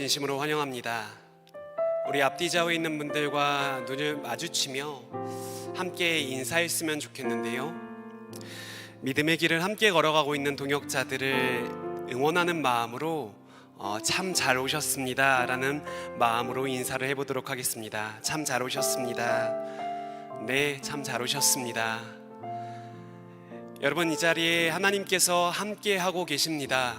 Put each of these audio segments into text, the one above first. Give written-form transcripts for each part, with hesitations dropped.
진심으로 환영합니다. 우리 앞뒤 좌우에 있는 분들과 눈을 마주치며 함께 인사했으면 좋겠는데요. 믿음의 길을 함께 걸어가고 있는 동역자들을 응원하는 마음으로 참 잘 오셨습니다 라는 마음으로 인사를 해보도록 하겠습니다. 참 잘 오셨습니다. 네, 참 잘 오셨습니다. 여러분, 이 자리에 하나님께서 함께 하고 계십니다.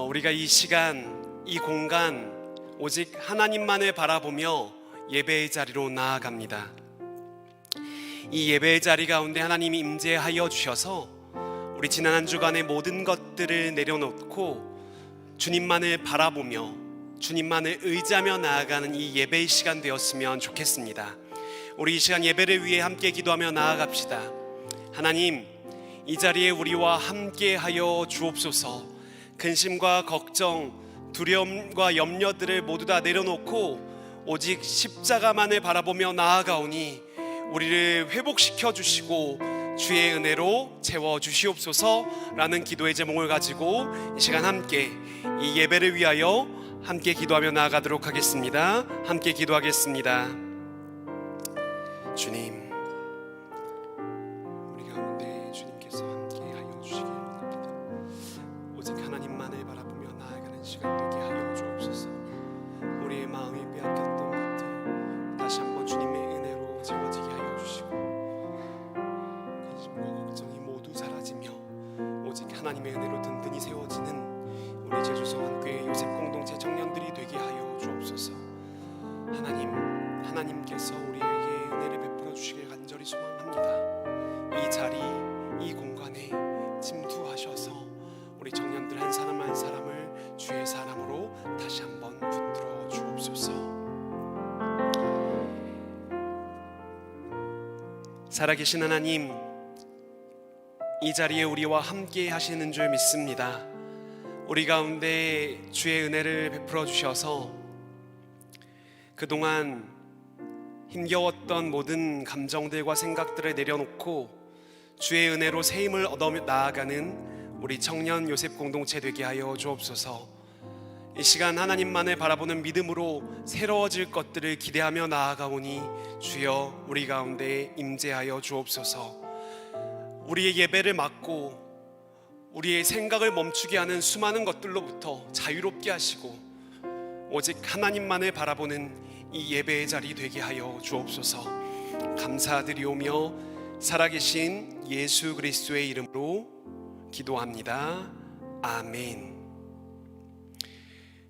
우리가 이 시간, 이 공간 오직 하나님만을 바라보며 예배의 자리로 나아갑니다. 이 예배의 자리 가운데 하나님이 임재하여 주셔서 우리 지난 한 주간의 모든 것들을 내려놓고 주님만을 바라보며 주님만을 의지하며 나아가는 이 예배의 시간 되었으면 좋겠습니다. 우리 이 시간 예배를 위해 함께 기도하며 나아갑시다. 하나님, 이 자리에 우리와 함께 하여 주옵소서. 근심과 걱정, 두려움과 염려들을 모두 다 내려놓고 오직 십자가만을 바라보며 나아가오니 우리를 회복시켜 주시고 주의 은혜로 채워 주시옵소서라는 기도의 제목을 가지고 이 시간 함께 이 예배를 위하여 함께 기도하며 나아가도록 하겠습니다. 함께 기도하겠습니다. 주님, 우리 가운데 주님께서 함께 하여 주시길 원합니다. 오직 하나님만을 바라보며 나아가는 시간 되게 하여 주옵소서. 우리의 마음이 빼앗겼던 것들 다시 한번 주님의 은혜로 채워지게 하여 주시고 근심과 걱정이 모두 사라지며 오직 하나님의 은혜로 든든히 세워지는 우리 제주성안교회 요셉 공동체 청년들이 되게 하여 주옵소서. 하나님께서 우리에게 은혜를 베풀어 주시길 간절히 소망합니다. 이 자리, 이 공간에 침투하셔서 우리 청년들 한 사람 한 사람을 주의 사람으로 다시 한번 붙들어 주옵소서. 살아계신 하나님, 이 자리에 우리와 함께 하시는 줄 믿습니다. 우리 가운데 주의 은혜를 베풀어 주셔서 그동안 힘겨웠던 모든 감정들과 생각들을 내려놓고 주의 은혜로 새 힘을 얻어 나아가는 우리 청년 요셉 공동체 되게 하여 주옵소서. 이 시간 하나님만을 바라보는 믿음으로 새로워질 것들을 기대하며 나아가오니 주여 우리 가운데 임재하여 주옵소서. 우리의 예배를 막고 우리의 생각을 멈추게 하는 수많은 것들로부터 자유롭게 하시고 오직 하나님만을 바라보는 이 예배의 자리 되게 하여 주옵소서. 감사드리오며 살아계신 예수 그리스도의 이름으로 기도합니다. 아멘.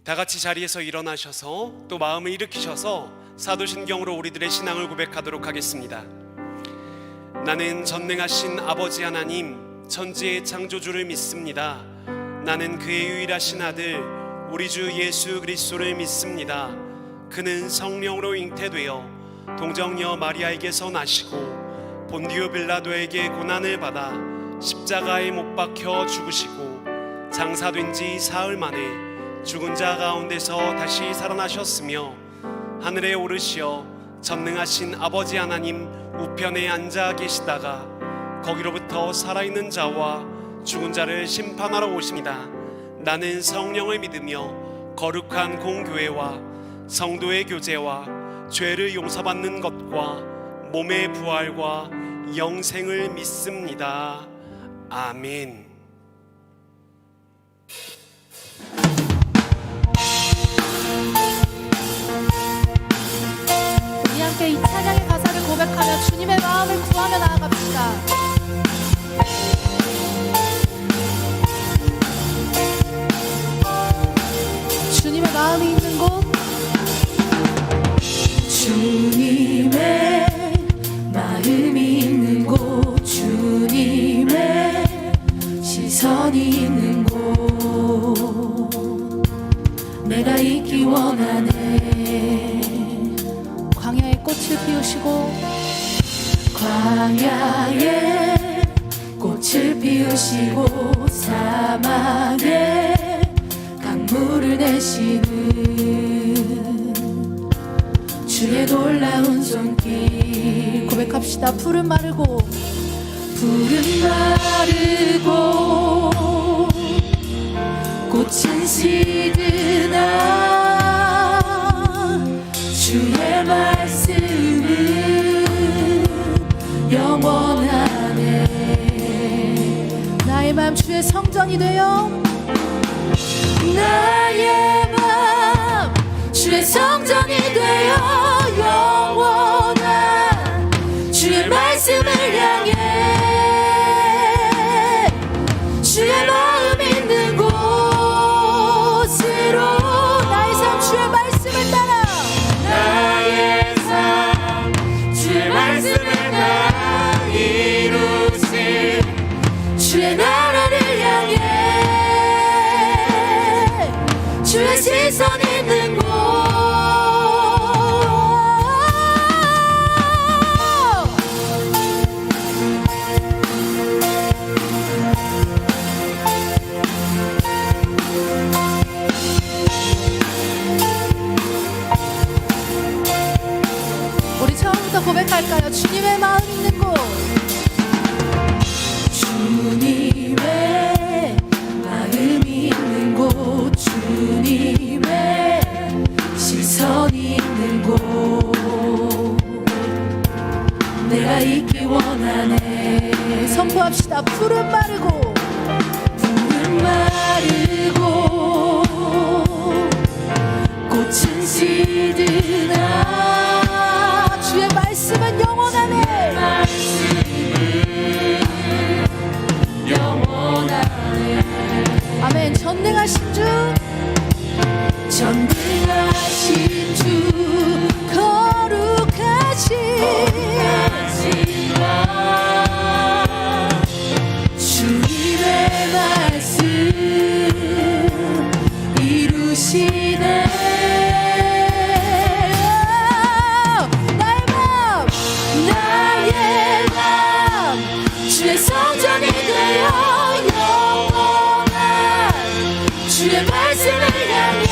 다 같이 자리에서 일어나셔서 또 마음을 일으키셔서 사도신경으로 우리들의 신앙을 고백하도록 하겠습니다. 나는 전능하신 아버지 하나님, 천지의 창조주를 믿습니다. 나는 그의 유일하신 아들 우리 주 예수 그리스도를 믿습니다. 그는 성령으로 잉태되어 동정녀 마리아에게서 나시고 본디오 빌라도에게 고난을 받아 십자가에 못 박혀 죽으시고 장사된 지 사흘 만에 죽은 자 가운데서 다시 살아나셨으며 하늘에 오르시어 전능하신 아버지 하나님 우편에 앉아 계시다가 거기로부터 살아있는 자와 죽은 자를 심판하러 오십니다. 나는 성령을 믿으며 거룩한 공교회와 성도의 교제와 죄를 용서받는 것과 몸의 부활과 영생을 믿습니다. 아멘. 우리 함께 이 찬양의 가사를 고백하며 주님의 마음을 구하며 나아갑시다. 주님의 마음이 있는 곳, 주님의 마음이 있는 곳, 주님의 시선이 있는 곳, 내가 있기 원하네. 광야의 꽃을 피우시고 광야에 꽃을 피우시고 사막에 강물을 내시는 주의 놀라운 손길 고백합시다. 푸른 마르고 마르고 꽃은 시드나 주의 성전이 되어 나의 맘 주의 성전이 되어 영원한 주의 말씀을 향해 주의 마음 있는 곳으로 나의 삶 주의 말씀을 따라 나의 삶 주의 말씀을 따라 이루신 주의 나라를 향해 주의 시선 있는 곳 우리 처음부터 고백할까요? 주님의 마음 있는 곳 주님의 마음이 있는 곳 주님의 시선이 있는 곳 내가 있기 원하네 선포합시다. 푸른 마르고 푸른 마르고 꽃은 시드나 주의 말씀은 영원하네. 영원하네 아멘. 전능하신 주 전능하신 주 거룩하신 주님의 말씀 이루시네 나의 맘 주의 성전이 되어 영원한 주의 말씀을 향해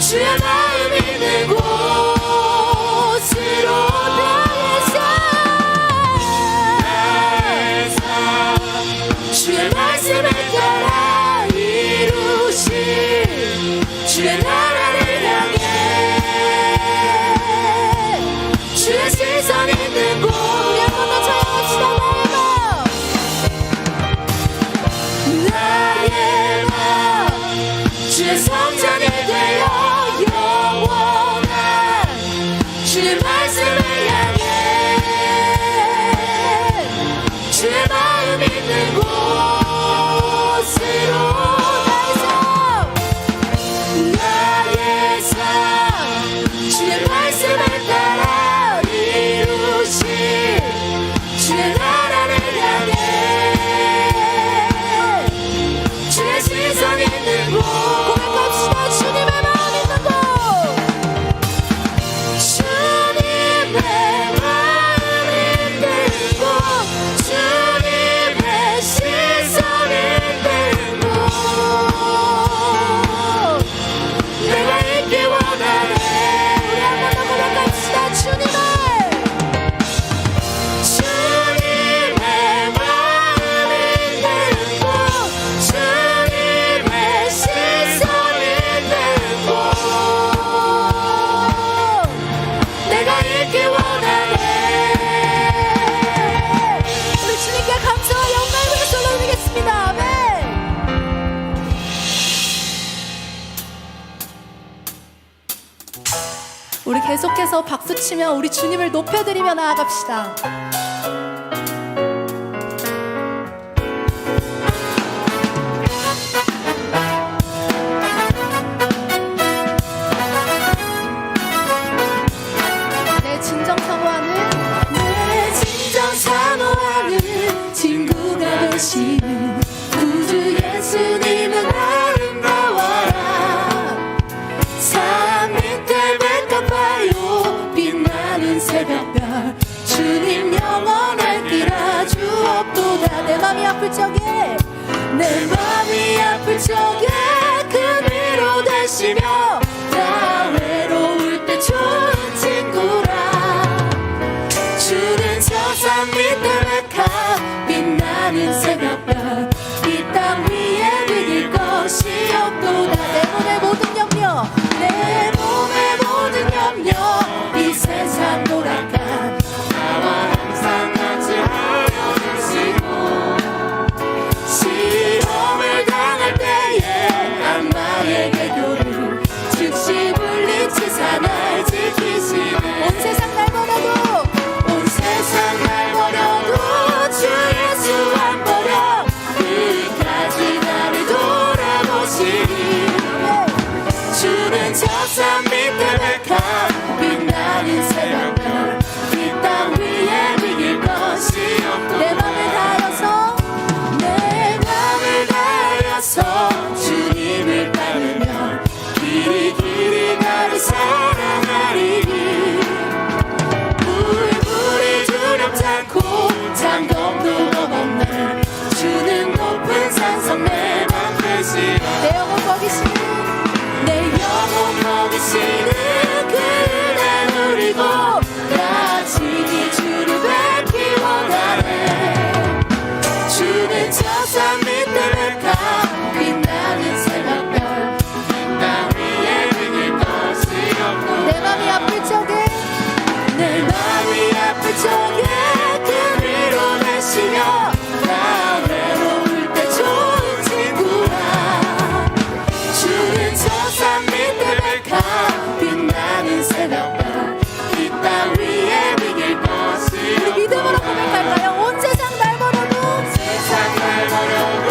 주의 마음 있는 곳으로 나의 삶 주의 말씀을 따라 이루신 주의 나라를 향해 주의 시선 있는 곳 우리 한 번 더 찬양합시다. 나의 맘 주의 성전이 되어 영원한 주의 말씀을 향해 주의 마음 있는 곳으로 나의 삶 주의 말씀을 따라 이루신 주의 나라를 향해 주의 시선 있는 곳 고백합시다. 주님의 마음 있는 곳 주님의 마음 있는 곳 주님의 시선 있는 곳 내가 있기 원하네 우리 한 번 더 고백합시다. 주님의 마음 있는 곳 주님의 시선 있는 곳 내가 있기 원하네 우리 주님께 감사와 영광을 위해서 올려드리겠습니다. 아멘. 우리 계속해서 박수치며 우리 주님을 높여드리며 나아갑시다. 내 진정 사모하는 내 진정 사모하는 친구가 되시는 구주 예수님은 아름다워라 산 밑에 백합화요 빛나는 새벽별 주님 영원할 길아 주옵도다 내 맘이 아플 적에 내 맘이 아플 적에 큰 위로 되시며 나 외로울 때 좋은 친구라 주는 저 산 밑에 백합 빛나는 새벽별 이 땅 위에 비길 것이 없도다 내 몸의 모든 염려 내 몸의 모든 염려 이 세상 노랗간 나와 항상 같이 하여 주시고 거기시는 내 영혼 거기시는 그 은혜 누리고 나 친히 주를 뵙기 원하네. 주는 저 산 밑에 백합 빛나는 새벽별 나 위에 비길 것이 없고 내 맘이 아플 적에 내 맘이 아플 적에 그 위로 내시며 나 외로울 때 좋은 친구라. 주는 저 산 밑에 백합 빛나는 새벽별 이 땅 위에 비길 것이 우리 믿음으로 고백할까요? 온 세상 날 버려도 세상 날 버려도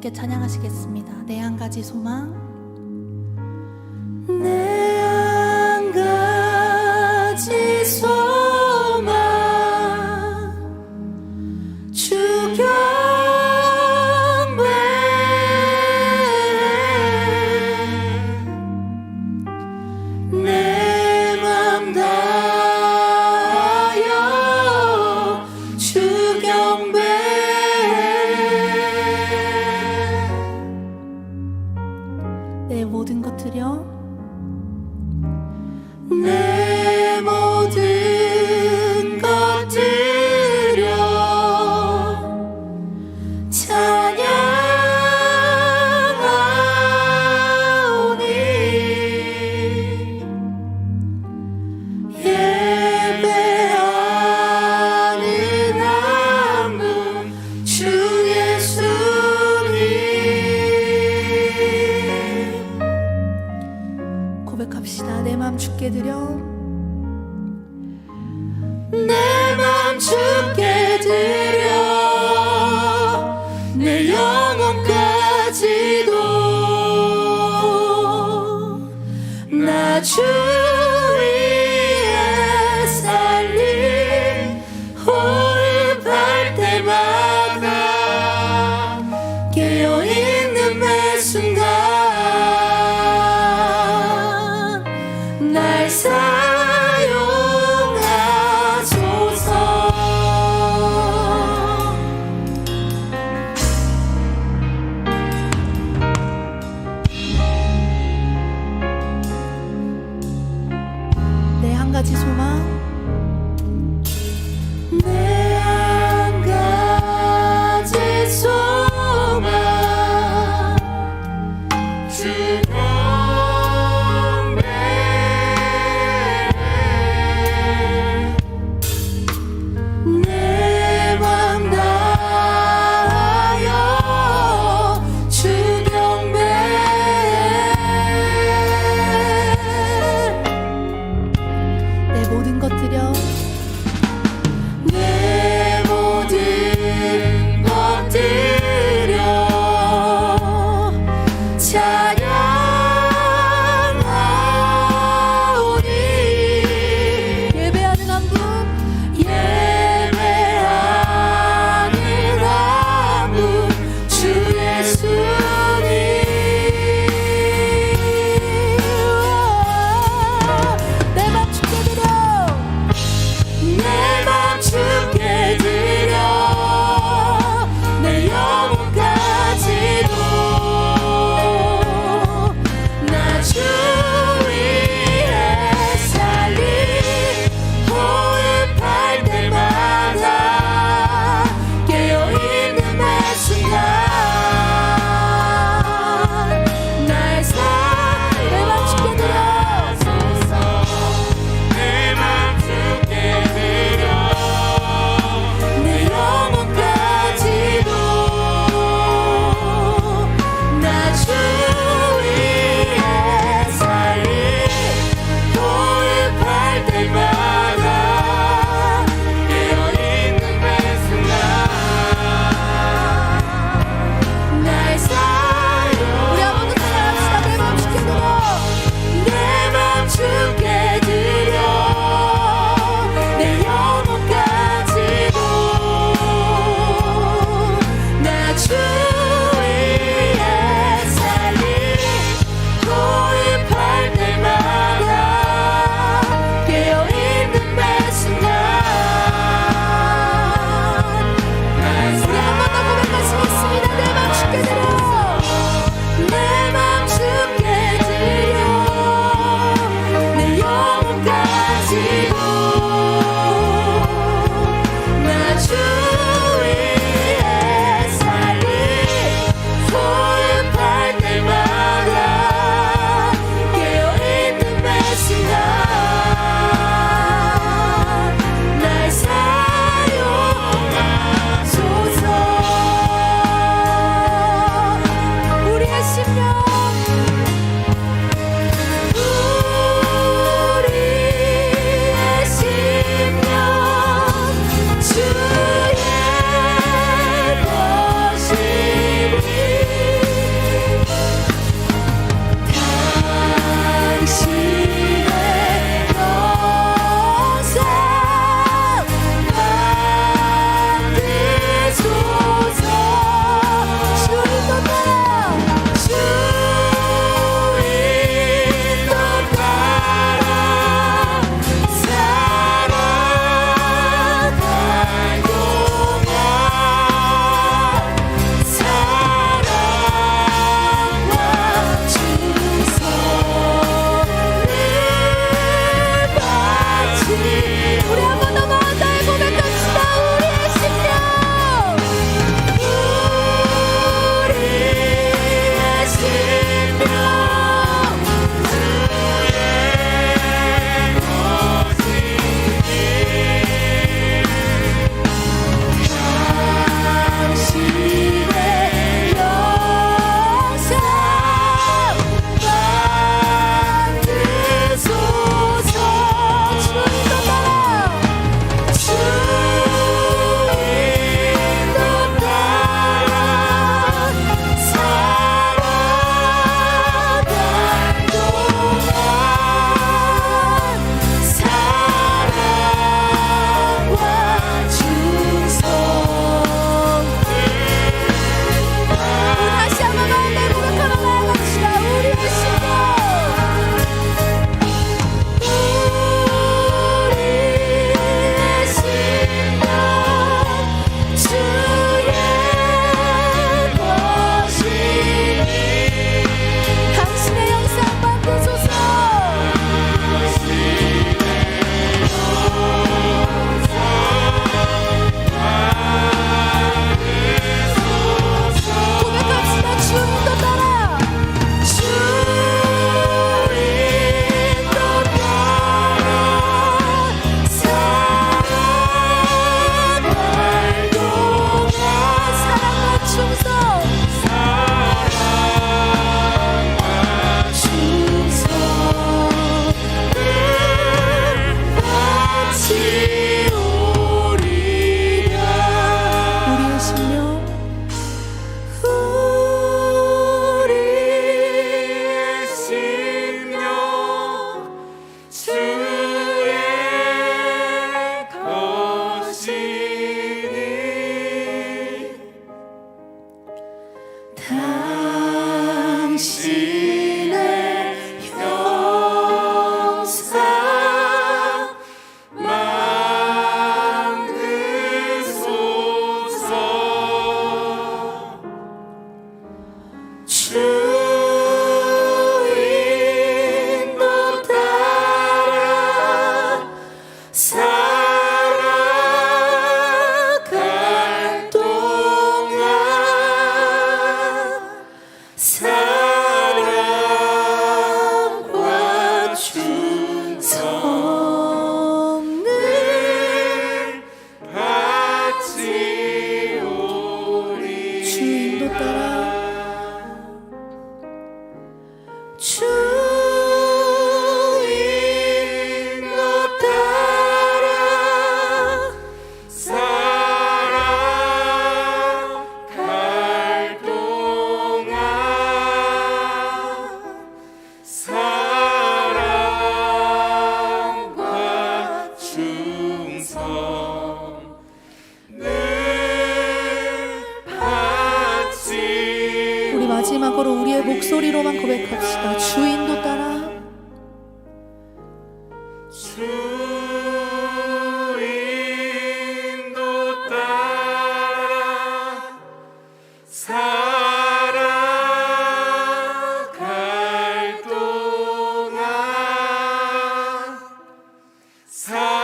함께 찬양하시겠습니다. 내 한 가지 소망. 내 한 가지 소망 주 경배 내 맘 다하여 주 경배 내 모든 것 드려 내 모든 것 드려 찬양하오니 예배하는 한 분 주 예수님 고백합시다. 내 맘 주께 드려 내 맘 주께 드려 내 영혼까지도 나 주 위에 살리 호흡할 때마다 깨어있는 매 순간 날 사용하소서 마지막으로 우리의 목소리로만 고백합시다. 주인도 따라 주인도 따라 살아갈 동안 사랑과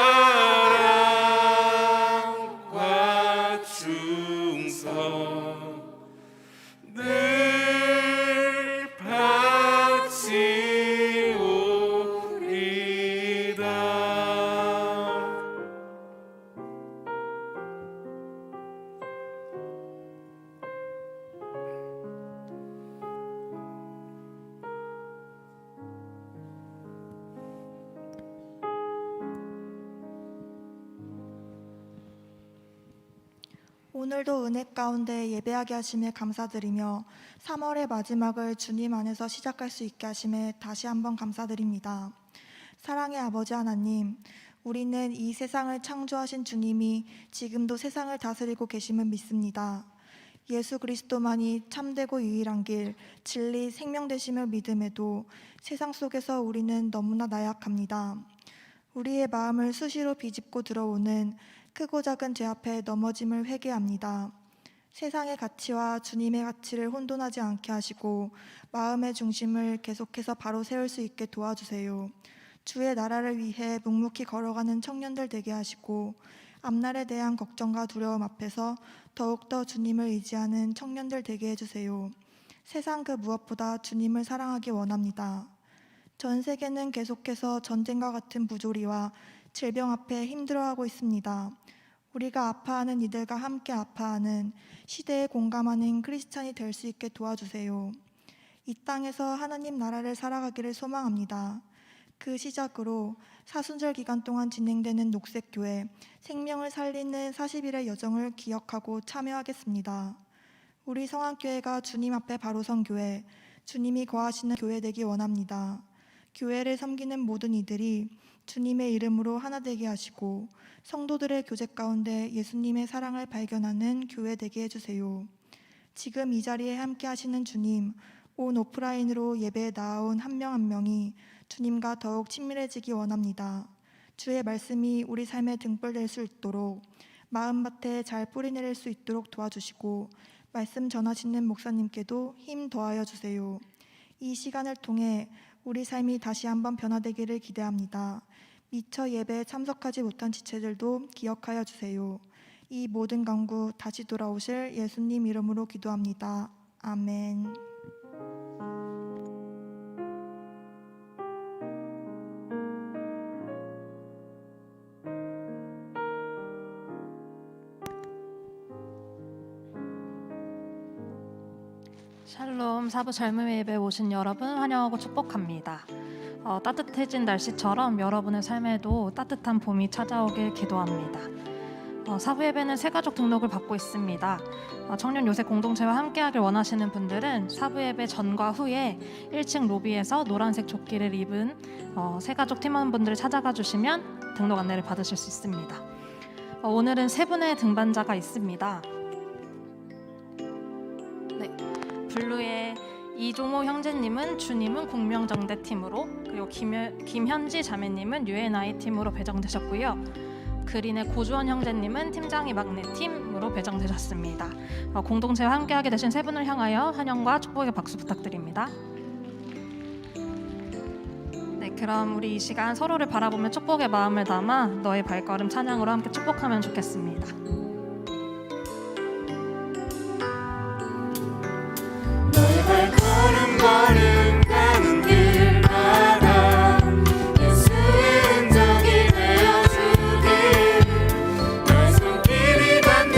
충성 늘 바치오리다. 오늘도 은혜 가운데 예배하게 하심에 감사드리며 3월의 마지막을 주님 안에서 시작할 수 있게 하심에 다시 한번 감사드립니다. 사랑의 아버지 하나님, 우리는 이 세상을 창조하신 주님이 지금도 세상을 다스리고 계심을 믿습니다. 예수 그리스도만이 참되고 유일한 길, 진리, 생명 되심을 믿음에도 세상 속에서 우리는 너무나 나약합니다. 우리의 마음을 수시로 비집고 들어오는 크고 작은 죄 앞에 넘어짐을 회개합니다. 세상의 가치와 주님의 가치를 혼돈하지 않게 하시고 마음의 중심을 계속해서 바로 세울 수 있게 도와주세요. 주의 나라를 위해 묵묵히 걸어가는 청년들 되게 하시고 앞날에 대한 걱정과 두려움 앞에서 더욱더 주님을 의지하는 청년들 되게 해주세요. 세상 그 무엇보다 주님을 사랑하기 원합니다. 전 세계는 계속해서 전쟁과 같은 부조리와 질병 앞에 힘들어하고 있습니다. 우리가 아파하는 이들과 함께 아파하는 시대에 공감하는 크리스찬이 될 수 있게 도와주세요. 이 땅에서 하나님 나라를 살아가기를 소망합니다. 그 시작으로 사순절 기간 동안 진행되는 녹색교회 생명을 살리는 40일의 여정을 기억하고 참여하겠습니다. 우리 성안교회가 주님 앞에 바로 선 교회, 주님이 거하시는 교회 되기 원합니다. 교회를 섬기는 모든 이들이 주님의 이름으로 하나 되게 하시고 성도들의 교제 가운데 예수님의 사랑을 발견하는 교회 되게 해주세요. 지금 이 자리에 함께 하시는 주님, 온 오프라인으로 예배에 나아온 한 명 한 명이 주님과 더욱 친밀해지기 원합니다. 주의 말씀이 우리 삶에 등불될 수 있도록 마음밭에 잘 뿌리내릴 수 있도록 도와주시고 말씀 전하시는 목사님께도 힘 더하여 주세요. 이 시간을 통해 우리 삶이 다시 한번 변화되기를 기대합니다. 미처 예배에 참석하지 못한 지체들도 기억하여 주세요. 이 모든 간구 다시 돌아오실 예수님 이름으로 기도합니다. 아멘. 샬롬, 사부 젊음의 예배에 오신 여러분 환영하고 축복합니다. 따뜻해진 날씨처럼 여러분의 삶에도 따뜻한 봄이 찾아오길 기도합니다. 사부 예배는 새가족 등록을 받고 있습니다. 청년 요새 공동체와 함께하길 원하시는 분들은 사부 예배 전과 후에 1층 로비에서 노란색 조끼를 입은 새가족 팀원분들을 찾아가 주시면 등록 안내를 받으실 수 있습니다. 오늘은 세 분의 등반자가 있습니다. 블루의 이종호 형제님은 주님은 공명정대팀으로, 그리고 김현지 자매님은 UNI 팀으로 배정되셨고요. 그린의 고주원 형제님은 팀장이 막내팀으로 배정되셨습니다. 공동체와 함께하게 되신 세 분을 향하여 환영과 축복의 박수 부탁드립니다. 네, 그럼 우리 이 시간 서로를 바라보며 축복의 마음을 담아 너의 발걸음 찬양으로 함께 축복하면 좋겠습니다. 걸음 걸음 가는 길마다 예수의 흔적이 되어주길 널 손길이 닿는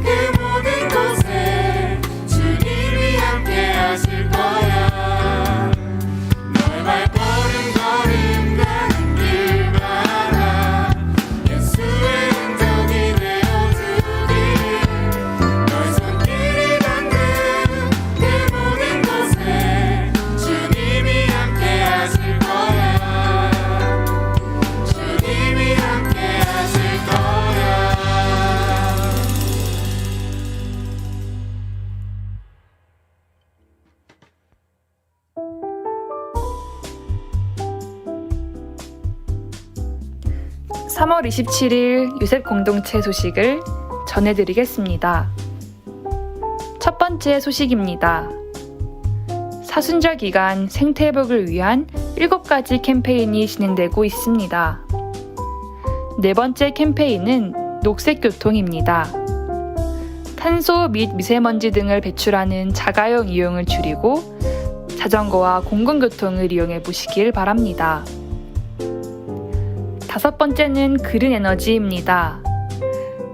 그 모든 곳에 주님이 함께 하실 거야. 너의 발걸음 걸음 가는 길마다 예수의 흔적이 되어주길 3월 27일 유셉 공동체 소식을 전해드리겠습니다. 첫 번째 소식입니다. 사순절 기간 생태회복을 위한 7가지 캠페인이 진행되고 있습니다. 네 번째 캠페인은 녹색교통입니다. 탄소 및 미세먼지 등을 배출하는 자가용 이용을 줄이고 자전거와 공공교통을 이용해 보시길 바랍니다. 다섯 번째는 그린 에너지입니다.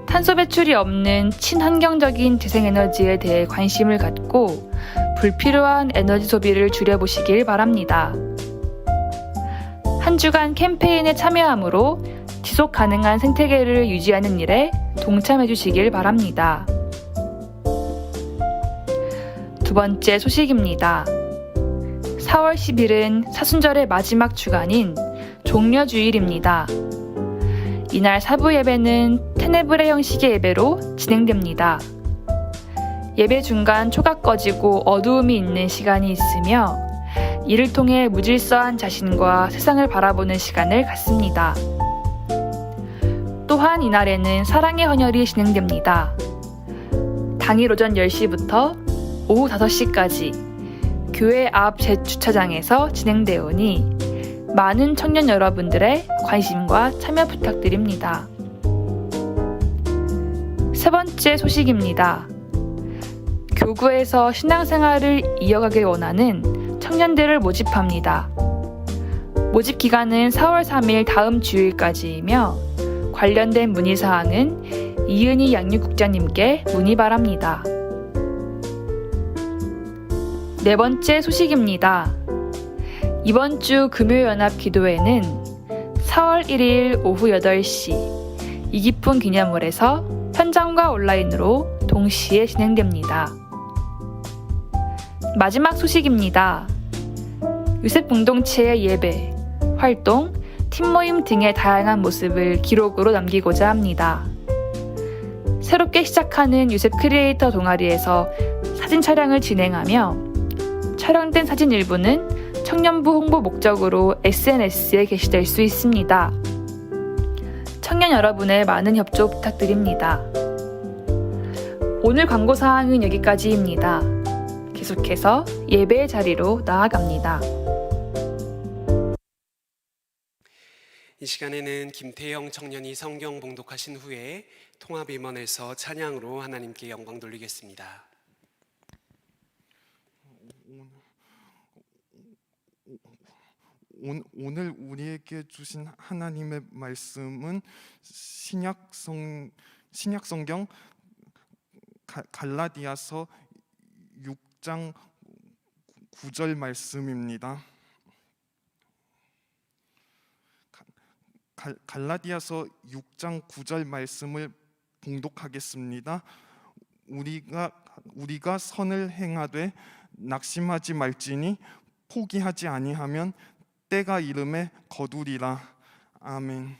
탄소 배출이 없는 친환경적인 재생에너지에 대해 관심을 갖고 불필요한 에너지 소비를 줄여보시길 바랍니다. 한 주간 캠페인에 참여함으로 지속 가능한 생태계를 유지하는 일에 동참해 주시길 바랍니다. 두 번째 소식입니다. 4월 10일은 사순절의 마지막 주간인 종려주일입니다. 이날 사부 예배는 테네브레 형식의 예배로 진행됩니다. 예배 중간 초가 꺼지고 어두움이 있는 시간이 있으며 이를 통해 무질서한 자신과 세상을 바라보는 시간을 갖습니다. 또한 이날에는 사랑의 헌혈이 진행됩니다. 당일 오전 10시부터 오후 5시까지 교회 앞 제주차장에서 진행되오니 많은 청년 여러분들의 관심과 참여 부탁드립니다. 세 번째 소식입니다. 교구에서 신앙생활을 이어가길 원하는 청년들을 모집합니다. 모집 기간은 4월 3일 다음 주일까지이며 관련된 문의사항은 이은희 양육국장님께 문의 바랍니다. 네 번째 소식입니다. 이번 주 금요연합 기도회는 4월 1일 오후 8시 이기풍 기념홀에서 현장과 온라인으로 동시에 진행됩니다. 마지막 소식입니다. 유셉 공동체의 예배, 활동, 팀모임 등의 다양한 모습을 기록으로 남기고자 합니다. 새롭게 시작하는 유셉 크리에이터 동아리에서 사진 촬영을 진행하며 촬영된 사진 일부는 청년부 홍보 목적으로 SNS에 게시될 수 있습니다. 청년 여러분의 많은 협조 부탁드립니다. 오늘 광고사항은 여기까지입니다. 계속해서 예배의 자리로 나아갑니다. 이 시간에는 김태영 청년이 성경 봉독하신 후에 통합임원에서 찬양으로 하나님께 영광 돌리겠습니다. 오늘 우리에게 주신 하나님의 말씀은 신약성경 갈라디아서 6장 9절 말씀입니다. 갈라디아서 6장 9절 말씀을 봉독하겠습니다. 우리가 선을 행하되 낙심하지 말지니 포기하지 아니하면 때가 이름에 거두리라. 아멘.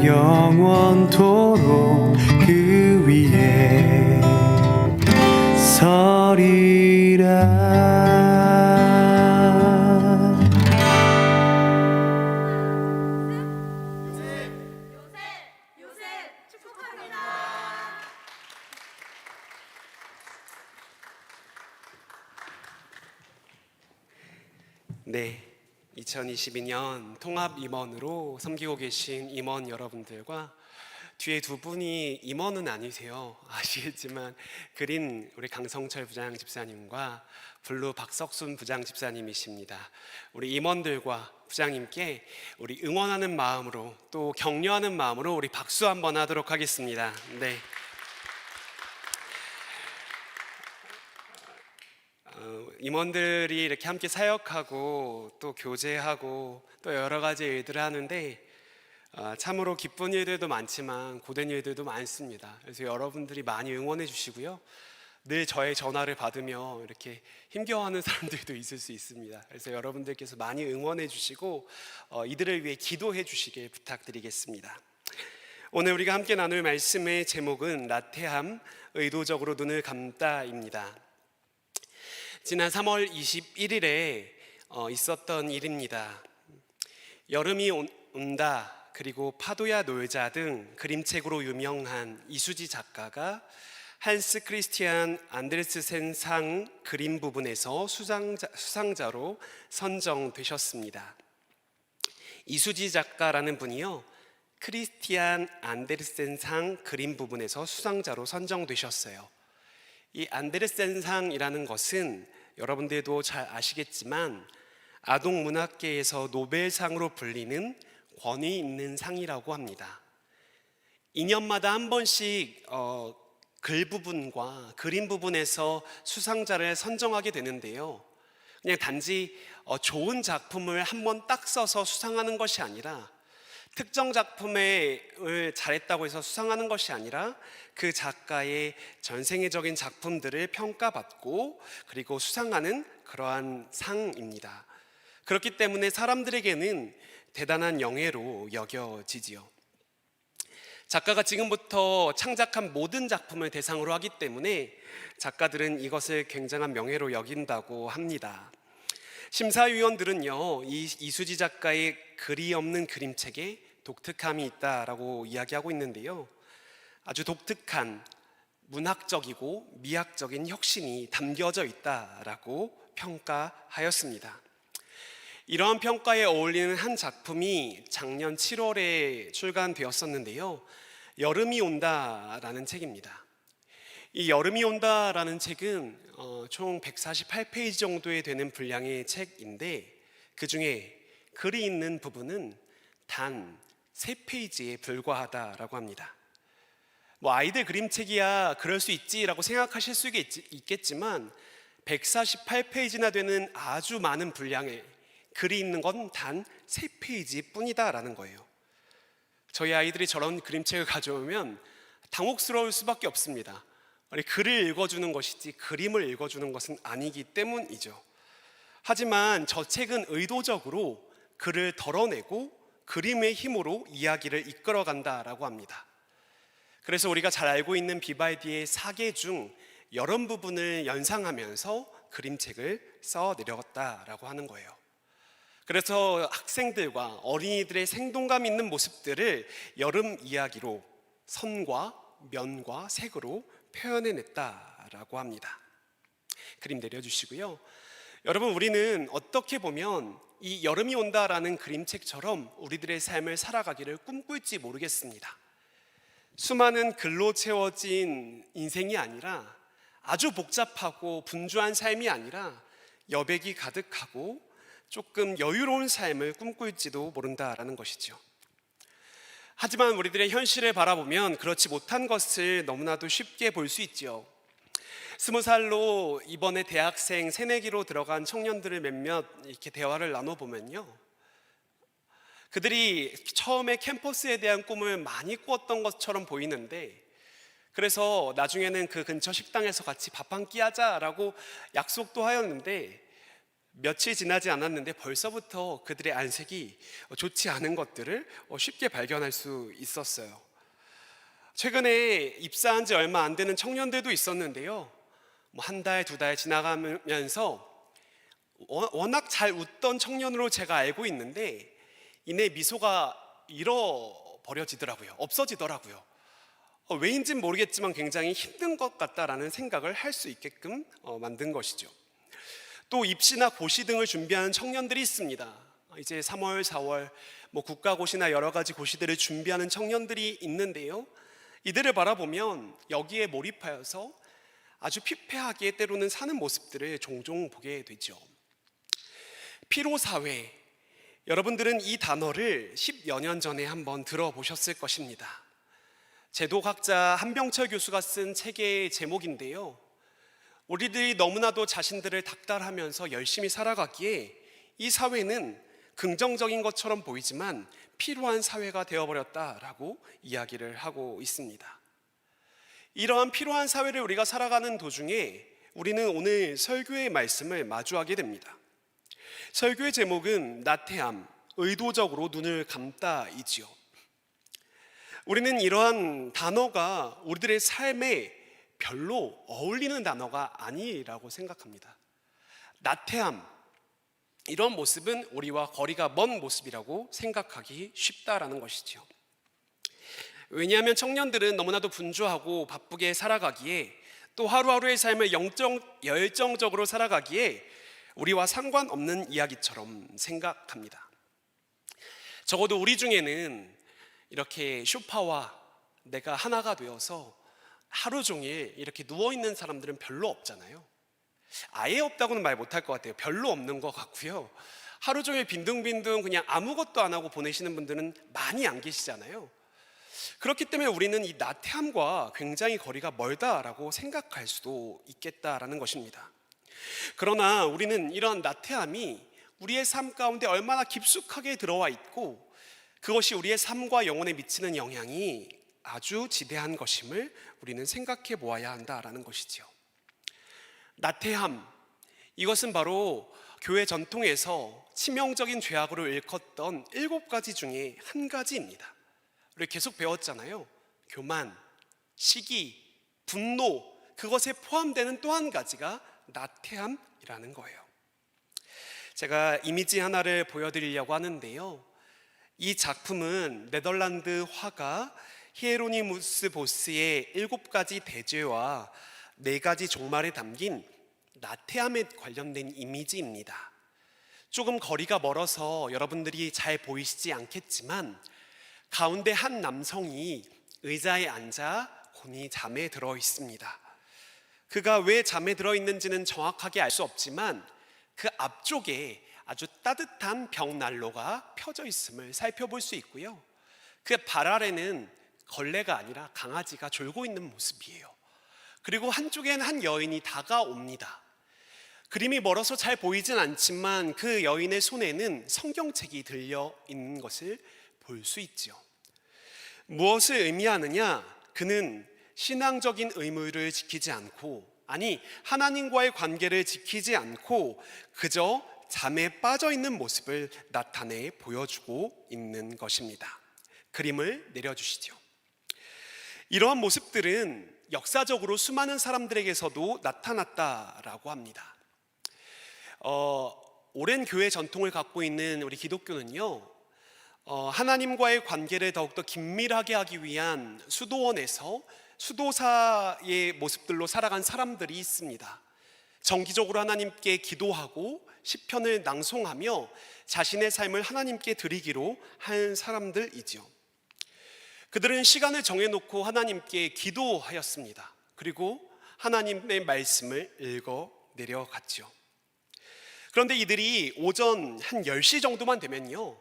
영원토록 그 위에 서리라. 네, 2022년 통합 임원으로 섬기고 계신 임원 여러분들과 뒤에 두 분이 임원은 아니세요. 아시겠지만 그린 우리 강성철 부장 집사님과 블루 박석순 부장 집사님이십니다. 우리 임원들과 부장님께 우리 응원하는 마음으로 또 격려하는 마음으로 우리 박수 한번 하도록 하겠습니다. 네. 임원들이 이렇게 함께 사역하고 또 교제하고 또 여러 가지 일들을 하는데 참으로 기쁜 일들도 많지만 고된 일들도 많습니다. 그래서 여러분들이 많이 응원해 주시고요. 늘 저의 전화를 받으며 이렇게 힘겨워하는 사람들도 있을 수 있습니다. 그래서 여러분들께서 많이 응원해 주시고 이들을 위해 기도해 주시길 부탁드리겠습니다. 오늘 우리가 함께 나눌 말씀의 제목은 나태함, 의도적으로 눈을 감다입니다. 지난 3월 21일에 있었던 일입니다. 여름이 온다, 그리고 파도야 놀자 등 그림책으로 유명한 이수지 작가가 한스 크리스티안 안데르센 상 그림 부분에서 수상자로 선정되셨습니다. 이수지 작가라는 분이요, 크리스티안 안데르센 상 그림 부분에서 수상자로 선정되셨어요. 이 안데르센 상이라는 것은 여러분들도 잘 아시겠지만 아동 문학계에서 노벨상으로 불리는 권위 있는 상이라고 합니다. 2년마다 한 번씩 글 부분과 그림 부분에서 수상자를 선정하게 되는데요, 그냥 단지 좋은 작품을 한 번 딱 써서 수상하는 것이 아니라 특정 작품을 잘했다고 해서 수상하는 것이 아니라 그 작가의 전생애적인 작품들을 평가받고 그리고 수상하는 그러한 상입니다. 그렇기 때문에 사람들에게는 대단한 영예로 여겨지지요. 작가가 지금부터 창작한 모든 작품을 대상으로 하기 때문에 작가들은 이것을 굉장한 명예로 여긴다고 합니다. 심사위원들은요, 이 이수지 작가의 글이 없는 그림책에 독특함이 있다라고 이야기하고 있는데요, 아주 독특한 문학적이고 미학적인 혁신이 담겨져 있다라고 평가하였습니다. 이러한 평가에 어울리는 한 작품이 작년 7월에 출간되었었는데요, 여름이 온다라는 책입니다. 이 여름이 온다라는 책은 총 148페이지 정도에 되는 분량의 책인데 그 중에 글이 있는 부분은 단 3페이지에 불과하다라고 합니다. 아이들 그림책이야 그럴 수 있지라고 생각하실 수 있겠지만 148페이지나 되는 아주 많은 분량의 글이 있는 건 단 3페이지 뿐이다라는 거예요. 저희 아이들이 저런 그림책을 가져오면 당혹스러울 수밖에 없습니다. 글을 읽어주는 것이지 그림을 읽어주는 것은 아니기 때문이죠. 하지만 저 책은 의도적으로 글을 덜어내고 그림의 힘으로 이야기를 이끌어간다라고 합니다. 그래서 우리가 잘 알고 있는 비발디의 사계 중 여름 부분을 연상하면서 그림책을 써내렸다라고 하는 거예요. 그래서 학생들과 어린이들의 생동감 있는 모습들을 여름 이야기로 선과 면과 색으로 표현해냈다라고 합니다. 그림 내려주시고요. 여러분, 우리는 어떻게 보면 이 여름이 온다라는 그림책처럼 우리들의 삶을 살아가기를 꿈꿀지 모르겠습니다. 수많은 글로 채워진 인생이 아니라 아주 복잡하고 분주한 삶이 아니라 여백이 가득하고 조금 여유로운 삶을 꿈꿀지도 모른다라는 것이죠. 하지만 우리들의 현실을 바라보면 그렇지 못한 것을 너무나도 쉽게 볼 수 있죠. 20살로 이번에 대학생 새내기로 들어간 청년들을 몇몇 이렇게 대화를 나눠보면요, 그들이 처음에 캠퍼스에 대한 꿈을 많이 꾸었던 것처럼 보이는데, 그래서 나중에는 그 근처 식당에서 같이 밥 한 끼 하자라고 약속도 하였는데 며칠 지나지 않았는데 벌써부터 그들의 안색이 좋지 않은 것들을 쉽게 발견할 수 있었어요. 최근에 입사한 지 얼마 안 되는 청년들도 있었는데요. 한 달, 두 달 지나가면서 워낙 잘 웃던 청년으로 제가 알고 있는데 이내 미소가 잃어버려지더라고요. 없어지더라고요. 왜인지는 모르겠지만 굉장히 힘든 것 같다라는 생각을 할 수 있게끔 만든 것이죠. 또 입시나 고시 등을 준비하는 청년들이 있습니다. 이제 3월, 4월 국가고시나 여러 가지 고시들을 준비하는 청년들이 있는데요. 이들을 바라보면 여기에 몰입하여서 아주 피폐하게 때로는 사는 모습들을 종종 보게 되죠. 피로사회, 여러분들은 이 단어를 10여 년 전에 한번 들어보셨을 것입니다. 제도학자 한병철 교수가 쓴 책의 제목인데요. 우리들이 너무나도 자신들을 닥달하면서 열심히 살아가기에 이 사회는 긍정적인 것처럼 보이지만 피로한 사회가 되어버렸다라고 이야기를 하고 있습니다. 이러한 피로한 사회를 우리가 살아가는 도중에 우리는 오늘 설교의 말씀을 마주하게 됩니다. 설교의 제목은 나태함, 의도적으로 눈을 감다이지요. 우리는 이러한 단어가 우리들의 삶에 별로 어울리는 단어가 아니라고 생각합니다. 나태함, 이런 모습은 우리와 거리가 먼 모습이라고 생각하기 쉽다라는 것이죠. 왜냐하면 청년들은 너무나도 분주하고 바쁘게 살아가기에 또 하루하루의 삶을 열정적으로 살아가기에 우리와 상관없는 이야기처럼 생각합니다. 적어도 우리 중에는 이렇게 소파와 내가 하나가 되어서 하루 종일 이렇게 누워있는 사람들은 별로 없잖아요. 아예 없다고는 말 못할 것 같아요. 별로 없는 것 같고요. 하루 종일 빈둥빈둥 그냥 아무것도 안 하고 보내시는 분들은 많이 안 계시잖아요. 그렇기 때문에 우리는 이 나태함과 굉장히 거리가 멀다라고 생각할 수도 있겠다라는 것입니다. 그러나 우리는 이런 나태함이 우리의 삶 가운데 얼마나 깊숙하게 들어와 있고 그것이 우리의 삶과 영혼에 미치는 영향이 아주 지대한 것임을 우리는 생각해 보아야 한다라는 것이지요. 나태함, 이것은 바로 교회 전통에서 치명적인 죄악으로 일컫던 7가지 중에 한 가지입니다. 우리 계속 배웠잖아요. 교만, 시기, 분노, 그것에 포함되는 또 한 가지가 나태함이라는 거예요. 제가 이미지 하나를 보여드리려고 하는데요. 이 작품은 네덜란드 화가 히에로니무스 보스의 7가지 대죄와 4가지 종말에 담긴 나태함에 관련된 이미지입니다. 조금 거리가 멀어서 여러분들이 잘 보이시지 않겠지만 가운데 한 남성이 의자에 앉아 곤히 잠에 들어 있습니다. 그가 왜 잠에 들어 있는지는 정확하게 알 수 없지만 그 앞쪽에 아주 따뜻한 벽난로가 펴져 있음을 살펴볼 수 있고요. 그 발 아래는 걸레가 아니라 강아지가 졸고 있는 모습이에요. 그리고 한쪽에는 한 여인이 다가옵니다. 그림이 멀어서 잘 보이진 않지만 그 여인의 손에는 성경책이 들려 있는 것을 볼 수 있죠. 무엇을 의미하느냐? 그는 신앙적인 의무를 지키지 않고, 아니 하나님과의 관계를 지키지 않고 그저 잠에 빠져 있는 모습을 나타내 보여주고 있는 것입니다. 그림을 내려주시죠. 이러한 모습들은 역사적으로 수많은 사람들에게서도 나타났다라고 합니다. 오랜 교회 전통을 갖고 있는 우리 기독교는요, 하나님과의 관계를 더욱더 긴밀하게 하기 위한 수도원에서 수도사의 모습들로 살아간 사람들이 있습니다. 정기적으로 하나님께 기도하고 시편을 낭송하며 자신의 삶을 하나님께 드리기로 한 사람들이죠. 그들은 시간을 정해놓고 하나님께 기도하였습니다. 그리고 하나님의 말씀을 읽어 내려갔죠. 그런데 이들이 오전 한 10시 정도만 되면요,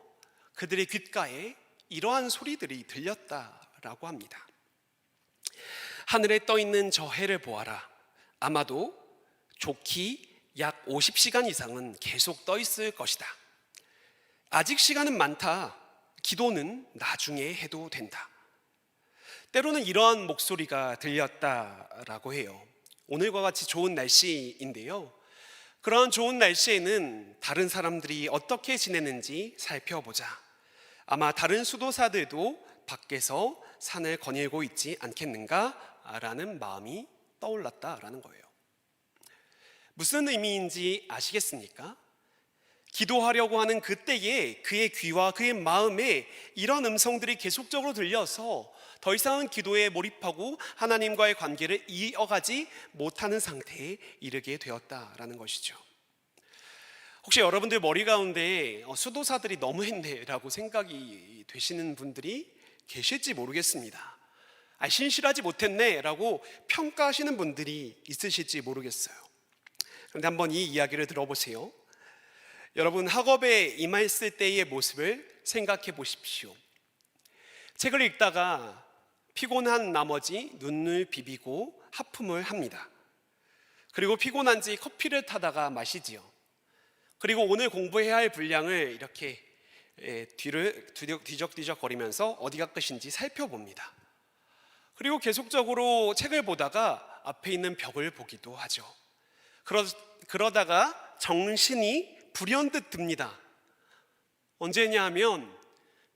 그들의 귓가에 이러한 소리들이 들렸다라고 합니다. 하늘에 떠 있는 저 해를 보아라. 아마도 좋기 약 50시간 이상은 계속 떠 있을 것이다. 아직 시간은 많다. 기도는 나중에 해도 된다. 때로는 이러한 목소리가 들렸다라고 해요. 오늘과 같이 좋은 날씨인데요, 그러한 좋은 날씨에는 다른 사람들이 어떻게 지내는지 살펴보자. 아마 다른 수도사들도 밖에서 산을 거닐고 있지 않겠는가라는 마음이 떠올랐다라는 거예요. 무슨 의미인지 아시겠습니까? 기도하려고 하는 그때에 그의 귀와 그의 마음에 이런 음성들이 계속적으로 들려서 더 이상은 기도에 몰입하고 하나님과의 관계를 이어가지 못하는 상태에 이르게 되었다라는 것이죠. 혹시 여러분들 머리 가운데 수도사들이 너무했네라고 생각이 되시는 분들이 계실지 모르겠습니다. 신실하지 못했네라고 평가하시는 분들이 있으실지 모르겠어요. 그런데 한번 이 이야기를 들어보세요. 여러분, 학업에 임했을 때의 모습을 생각해 보십시오. 책을 읽다가 피곤한 나머지 눈을 비비고 하품을 합니다. 그리고 피곤한지 커피를 타다가 마시지요. 그리고 오늘 공부해야 할 분량을 이렇게 뒤를 뒤적뒤적 거리면서 어디가 끝인지 살펴봅니다. 그리고 계속적으로 책을 보다가 앞에 있는 벽을 보기도 하죠. 그러다가 정신이 불현듯 듭니다. 언제냐 하면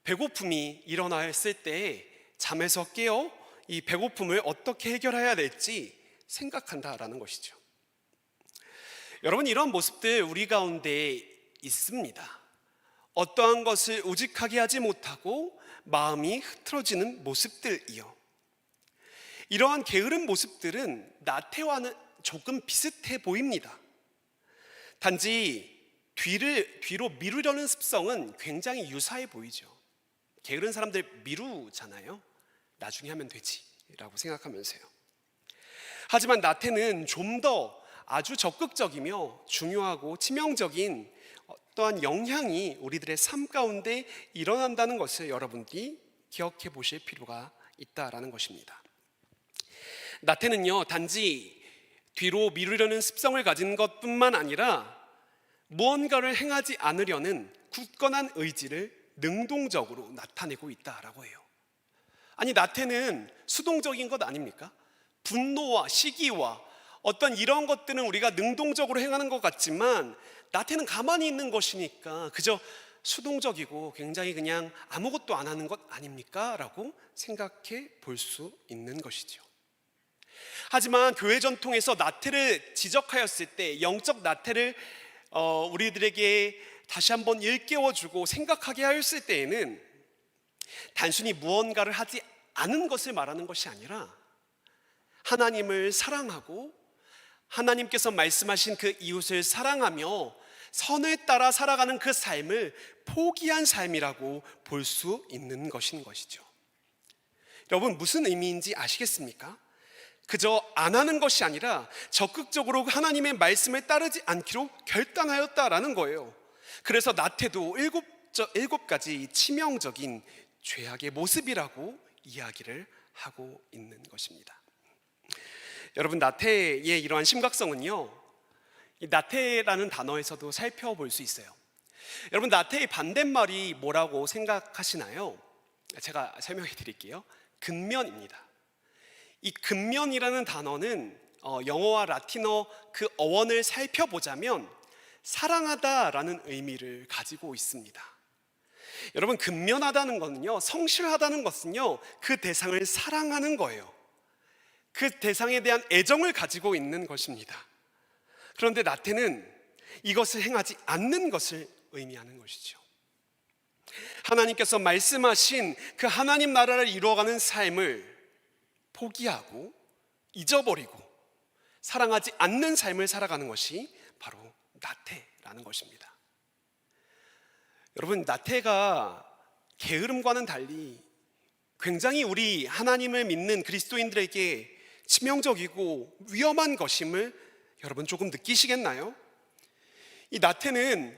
배고픔이 일어났을 때 잠에서 깨어 이 배고픔을 어떻게 해결해야 될지 생각한다라는 것이죠. 여러분, 이런 모습들 우리 가운데 있습니다. 어떠한 것을 우직하게 하지 못하고 마음이 흐트러지는 모습들이요. 이러한 게으른 모습들은 나태와는 조금 비슷해 보입니다. 단지 뒤로 미루려는 습성은 굉장히 유사해 보이죠. 게으른 사람들 미루잖아요. 나중에 하면 되지 라고 생각하면서요. 하지만 나태는 좀 더 아주 적극적이며 중요하고 치명적인 어떠한 영향이 우리들의 삶 가운데 일어난다는 것을 여러분들이 기억해 보실 필요가 있다라는 것입니다. 나태는요, 단지 뒤로 미루려는 습성을 가진 것뿐만 아니라 무언가를 행하지 않으려는 굳건한 의지를 능동적으로 나타내고 있다라고 해요. 아니, 나태는 수동적인 것 아닙니까? 분노와 시기와 어떤 이런 것들은 우리가 능동적으로 행하는 것 같지만 나태는 가만히 있는 것이니까 그저 수동적이고 굉장히 그냥 아무것도 안 하는 것 아닙니까? 라고 생각해 볼 수 있는 것이죠. 하지만 교회 전통에서 나태를 지적하였을 때, 영적 나태를 우리들에게 다시 한번 일깨워주고 생각하게 하였을 때에는 단순히 무언가를 하지 않은 것을 말하는 것이 아니라 하나님을 사랑하고 하나님께서 말씀하신 그 이웃을 사랑하며 선을 따라 살아가는 그 삶을 포기한 삶이라고 볼 수 있는 것인 것이죠. 여러분, 무슨 의미인지 아시겠습니까? 그저 안 하는 것이 아니라 적극적으로 하나님의 말씀을 따르지 않기로 결단하였다라는 거예요. 그래서 나태도 일곱 가지 치명적인 죄악의 모습이라고 이야기를 하고 있는 것입니다. 여러분, 나태의 이러한 심각성은요, 이 나태라는 단어에서도 살펴볼 수 있어요. 여러분, 나태의 반대말이 뭐라고 생각하시나요? 제가 설명해 드릴게요. 근면입니다. 이 근면이라는 단어는 영어와 라틴어 그 어원을 살펴보자면 사랑하다라는 의미를 가지고 있습니다. 여러분, 근면하다는 것은요, 성실하다는 것은요, 그 대상을 사랑하는 거예요. 그 대상에 대한 애정을 가지고 있는 것입니다. 그런데 나태는 이것을 행하지 않는 것을 의미하는 것이죠. 하나님께서 말씀하신 그 하나님 나라를 이루어가는 삶을 포기하고 잊어버리고 사랑하지 않는 삶을 살아가는 것이 바로 나태라는 것입니다. 여러분, 나태가 게으름과는 달리 굉장히 우리 하나님을 믿는 그리스도인들에게 치명적이고 위험한 것임을 여러분 조금 느끼시겠나요? 이 나태는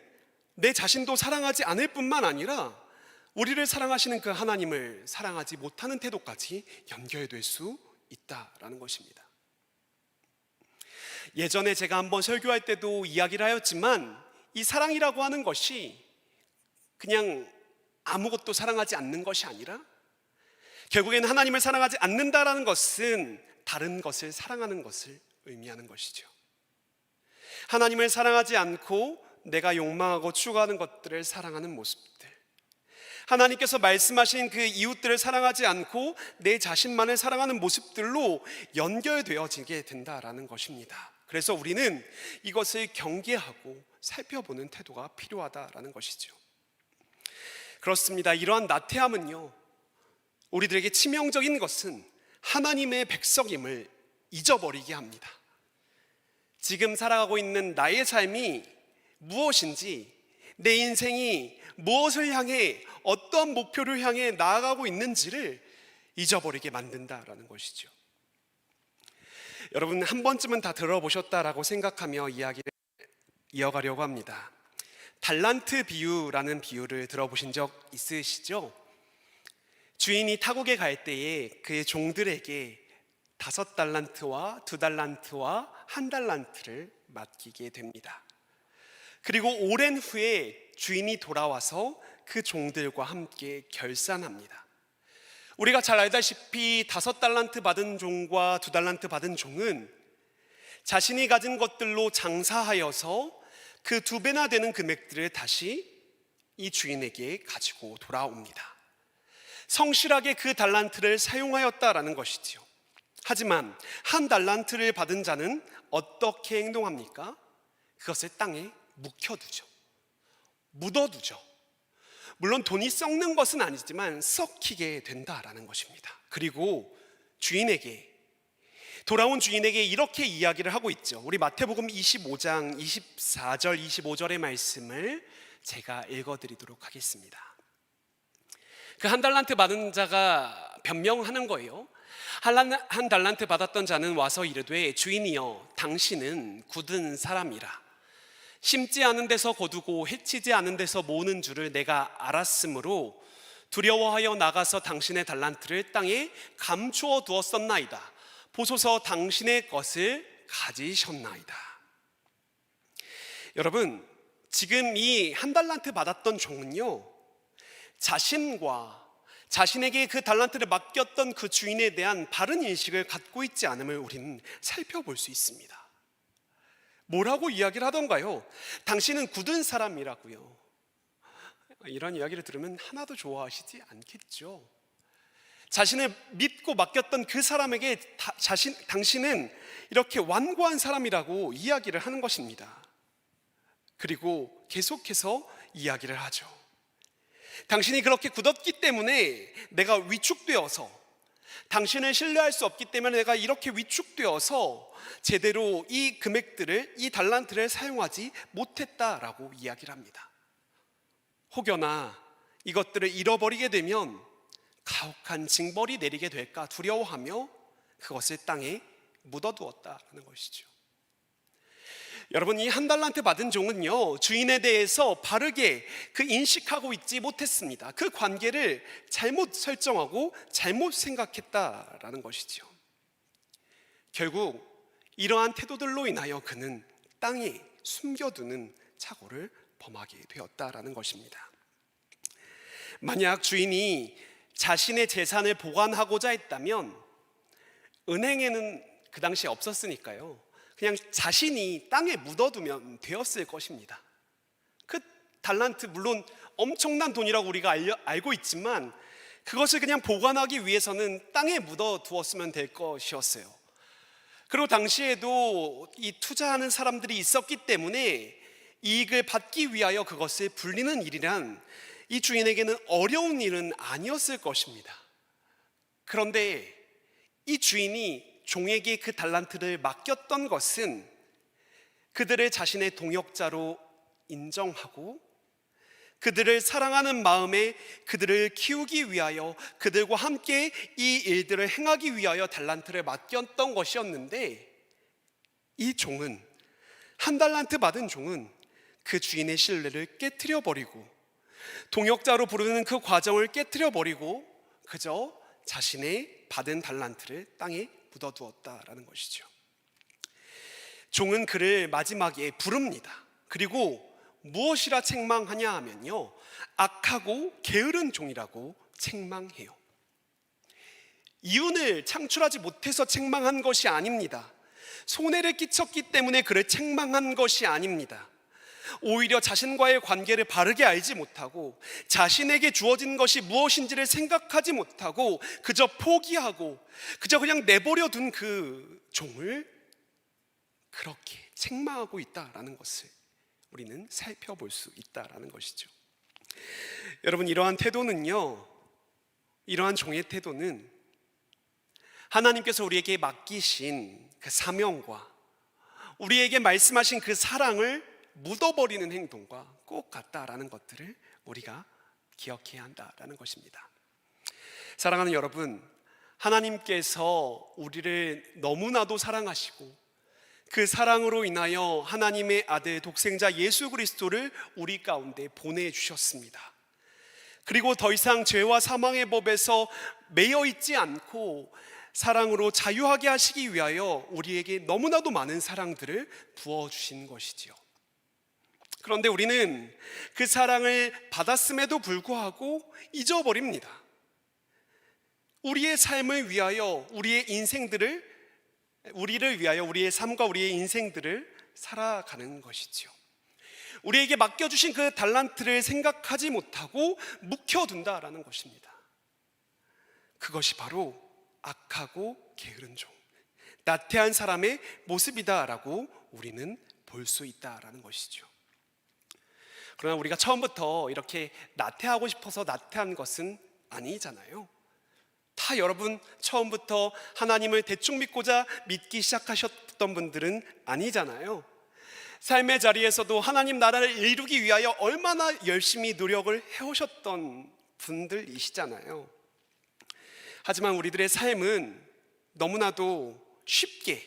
내 자신도 사랑하지 않을 뿐만 아니라 우리를 사랑하시는 그 하나님을 사랑하지 못하는 태도까지 연결될 수 있다라는 것입니다. 예전에 제가 한번 설교할 때도 이야기를 하였지만 이 사랑이라고 하는 것이 그냥 아무것도 사랑하지 않는 것이 아니라 결국에는 하나님을 사랑하지 않는다라는 것은 다른 것을 사랑하는 것을 의미하는 것이죠. 하나님을 사랑하지 않고 내가 욕망하고 추구하는 것들을 사랑하는 모습들, 하나님께서 말씀하신 그 이웃들을 사랑하지 않고 내 자신만을 사랑하는 모습들로 연결되어지게 된다라는 것입니다. 그래서 우리는 이것을 경계하고 살펴보는 태도가 필요하다라는 것이죠. 그렇습니다. 이러한 나태함은요, 우리들에게 치명적인 것은 하나님의 백성임을 잊어버리게 합니다. 지금 살아가고 있는 나의 삶이 무엇인지, 내 인생이 무엇을 향해, 어떤 목표를 향해 나아가고 있는지를 잊어버리게 만든다라는 것이죠. 여러분, 한 번쯤은 다 들어보셨다라고 생각하며 이야기를 이어가려고 합니다. 달란트 비유라는 비유를 들어보신 적 있으시죠? 주인이 타국에 갈 때에 그의 종들에게 5달란트와 2달란트와 1달란트를 맡기게 됩니다. 그리고 오랜 후에 주인이 돌아와서 그 종들과 함께 결산합니다. 우리가 잘 알다시피 5달란트 받은 종과 2달란트 받은 종은 자신이 가진 것들로 장사하여서 그 2배나 되는 금액들을 다시 이 주인에게 가지고 돌아옵니다. 성실하게 그 달란트를 사용하였다라는 것이지요. 하지만 1달란트를 받은 자는 어떻게 행동합니까? 그것을 땅에 묵혀두죠. 묻어두죠. 물론 돈이 썩는 것은 아니지만 썩히게 된다라는 것입니다. 그리고 돌아온 주인에게 이렇게 이야기를 하고 있죠. 우리 마태복음 25장 24절 25절의 말씀을 제가 읽어드리도록 하겠습니다. 그 1달란트 받은 자가 변명하는 거예요. 1달란트 받았던 자는 와서 이르되, 주인이여, 당신은 굳은 사람이라 심지 않은 데서 거두고 해치지 않은 데서 모으는 줄을 내가 알았으므로 두려워하여 나가서 당신의 달란트를 땅에 감추어 두었었나이다. 보소서, 당신의 것을 가지셨나이다. 여러분, 지금 이 1달란트 받았던 종은요, 자신과 자신에게 그 달란트를 맡겼던 그 주인에 대한 바른 인식을 갖고 있지 않음을 우리는 살펴볼 수 있습니다. 뭐라고 이야기를 하던가요? 당신은 굳은 사람이라고요. 이런 이야기를 들으면 하나도 좋아하시지 않겠죠. 자신을 믿고 맡겼던 그 사람에게 당신은 이렇게 완고한 사람이라고 이야기를 하는 것입니다. 그리고 계속해서 이야기를 하죠. 당신이 그렇게 굳었기 때문에 내가 위축되어서, 당신을 신뢰할 수 없기 때문에 내가 이렇게 위축되어서 제대로 이 금액들을, 이 달란트를 사용하지 못했다라고 이야기를 합니다. 혹여나 이것들을 잃어버리게 되면 가혹한 징벌이 내리게 될까 두려워하며 그것을 땅에 묻어두었다는 것이죠. 여러분, 이 1달란트 받은 종은요, 주인에 대해서 바르게 그 인식하고 있지 못했습니다. 그 관계를 잘못 설정하고 잘못 생각했다라는 것이죠. 결국 이러한 태도들로 인하여 그는 땅에 숨겨두는 착오를 범하게 되었다라는 것입니다. 만약 주인이 자신의 재산을 보관하고자 했다면 은행에는 그 당시에 없었으니까요, 그냥 자신이 땅에 묻어두면 되었을 것입니다. 그 달란트, 물론 엄청난 돈이라고 우리가 알고 있지만 그것을 그냥 보관하기 위해서는 땅에 묻어두었으면 될 것이었어요. 그리고 당시에도 이 투자하는 사람들이 있었기 때문에 이익을 받기 위하여 그것을 불리는 일이란 이 주인에게는 어려운 일은 아니었을 것입니다. 그런데 이 주인이 종에게 그 달란트를 맡겼던 것은 그들을 자신의 동역자로 인정하고 그들을 사랑하는 마음에 그들을 키우기 위하여, 그들과 함께 이 일들을 행하기 위하여 달란트를 맡겼던 것이었는데, 이 종은, 1달란트 받은 종은 그 주인의 신뢰를 깨트려 버리고 동역자로 부르는 그 과정을 깨트려 버리고 그저 자신의 받은 달란트를 땅에 묻어두었다라는 것이죠. 종은 그를 마지막에 부릅니다. 그리고 무엇이라 책망하냐 하면요, 악하고 게으른 종이라고 책망해요. 이윤을 창출하지 못해서 책망한 것이 아닙니다. 손해를 끼쳤기 때문에 그를 책망한 것이 아닙니다. 오히려 자신과의 관계를 바르게 알지 못하고 자신에게 주어진 것이 무엇인지를 생각하지 못하고 그저 포기하고 그저 그냥 내버려 둔 그 종을 그렇게 책망하고 있다라는 것을 우리는 살펴볼 수 있다라는 것이죠. 여러분, 이러한 태도는요, 이러한 종의 태도는 하나님께서 우리에게 맡기신 그 사명과 우리에게 말씀하신 그 사랑을 묻어버리는 행동과 꼭 같다라는 것들을 우리가 기억해야 한다라는 것입니다. 사랑하는 여러분, 하나님께서 우리를 너무나도 사랑하시고 그 사랑으로 인하여 하나님의 아들 독생자 예수 그리스도를 우리 가운데 보내주셨습니다. 그리고 더 이상 죄와 사망의 법에서 매여 있지 않고 사랑으로 자유하게 하시기 위하여 우리에게 너무나도 많은 사랑들을 부어주신 것이지요. 그런데 우리는 그 사랑을 받았음에도 불구하고 잊어버립니다. 우리의 삶을 위하여 우리를 위하여 우리의 삶과 우리의 인생들을 살아가는 것이지요. 우리에게 맡겨주신 그 달란트를 생각하지 못하고 묵혀둔다라는 것입니다. 그것이 바로 악하고 게으른 종, 나태한 사람의 모습이다라고 우리는 볼 수 있다라는 것이죠. 그러나 우리가 처음부터 이렇게 나태하고 싶어서 나태한 것은 아니잖아요. 다 여러분 처음부터 하나님을 대충 믿고자 믿기 시작하셨던 분들은 아니잖아요. 삶의 자리에서도 하나님 나라를 이루기 위하여 얼마나 열심히 노력을 해오셨던 분들이시잖아요. 하지만 우리들의 삶은 너무나도 쉽게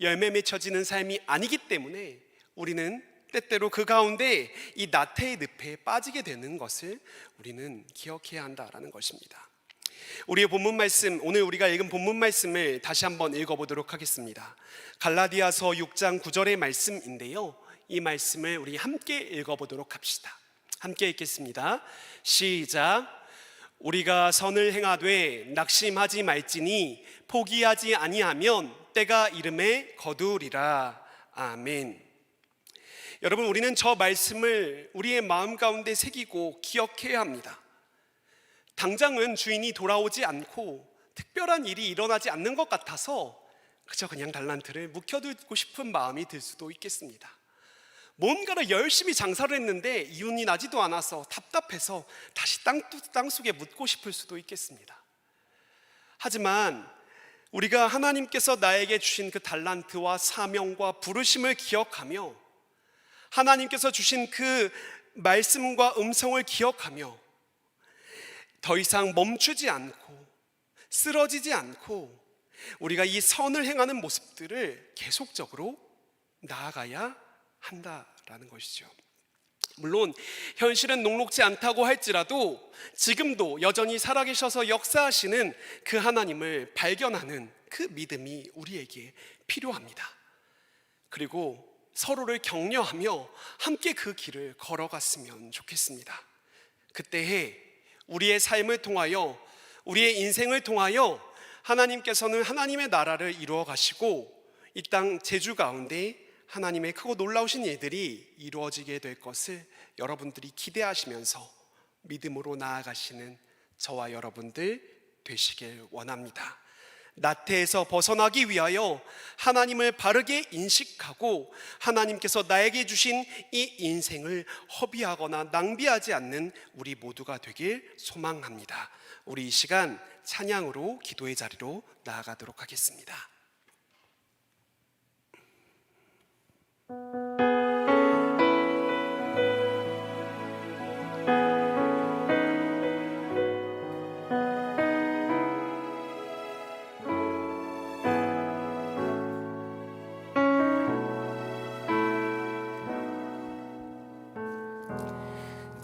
열매 맺혀지는 삶이 아니기 때문에 우리는 때때로 그 가운데 이 나태의 늪에 빠지게 되는 것을 우리는 기억해야 한다라는 것입니다. 우리의 본문 말씀, 오늘 우리가 읽은 본문 말씀을 다시 한번 읽어보도록 하겠습니다. 갈라디아서 6장 9절의 말씀인데요, 이 말씀을 우리 함께 읽어보도록 합시다. 함께 읽겠습니다. 시작. 우리가 선을 행하되 낙심하지 말지니 포기하지 아니하면 때가 이름에 거두리라. 아멘. 여러분, 우리는 저 말씀을 우리의 마음 가운데 새기고 기억해야 합니다. 당장은 주인이 돌아오지 않고 특별한 일이 일어나지 않는 것 같아서 그저 그냥 달란트를 묵혀두고 싶은 마음이 들 수도 있겠습니다. 뭔가를 열심히 장사를 했는데 이윤이 나지도 않아서 답답해서 다시 땅속에 묻고 싶을 수도 있겠습니다. 하지만 우리가 하나님께서 나에게 주신 그 달란트와 사명과 부르심을 기억하며 하나님께서 주신 그 말씀과 음성을 기억하며 더 이상 멈추지 않고 쓰러지지 않고 우리가 이 선을 행하는 모습들을 계속적으로 나아가야 한다라는 것이죠. 물론 현실은 녹록지 않다고 할지라도 지금도 여전히 살아계셔서 역사하시는 그 하나님을 발견하는 그 믿음이 우리에게 필요합니다. 그리고 서로를 격려하며 함께 그 길을 걸어갔으면 좋겠습니다. 그때에 우리의 삶을 통하여, 우리의 인생을 통하여 하나님께서는 하나님의 나라를 이루어 가시고 이 땅 제주 가운데 하나님의 크고 놀라우신 일들이 이루어지게 될 것을 여러분들이 기대하시면서 믿음으로 나아가시는 저와 여러분들 되시길 원합니다. 나태에서 벗어나기 위하여 하나님을 바르게 인식하고 하나님께서 나에게 주신 이 인생을 허비하거나 낭비하지 않는 우리 모두가 되길 소망합니다. 우리 이 시간 찬양으로 기도의 자리로 나아가도록 하겠습니다.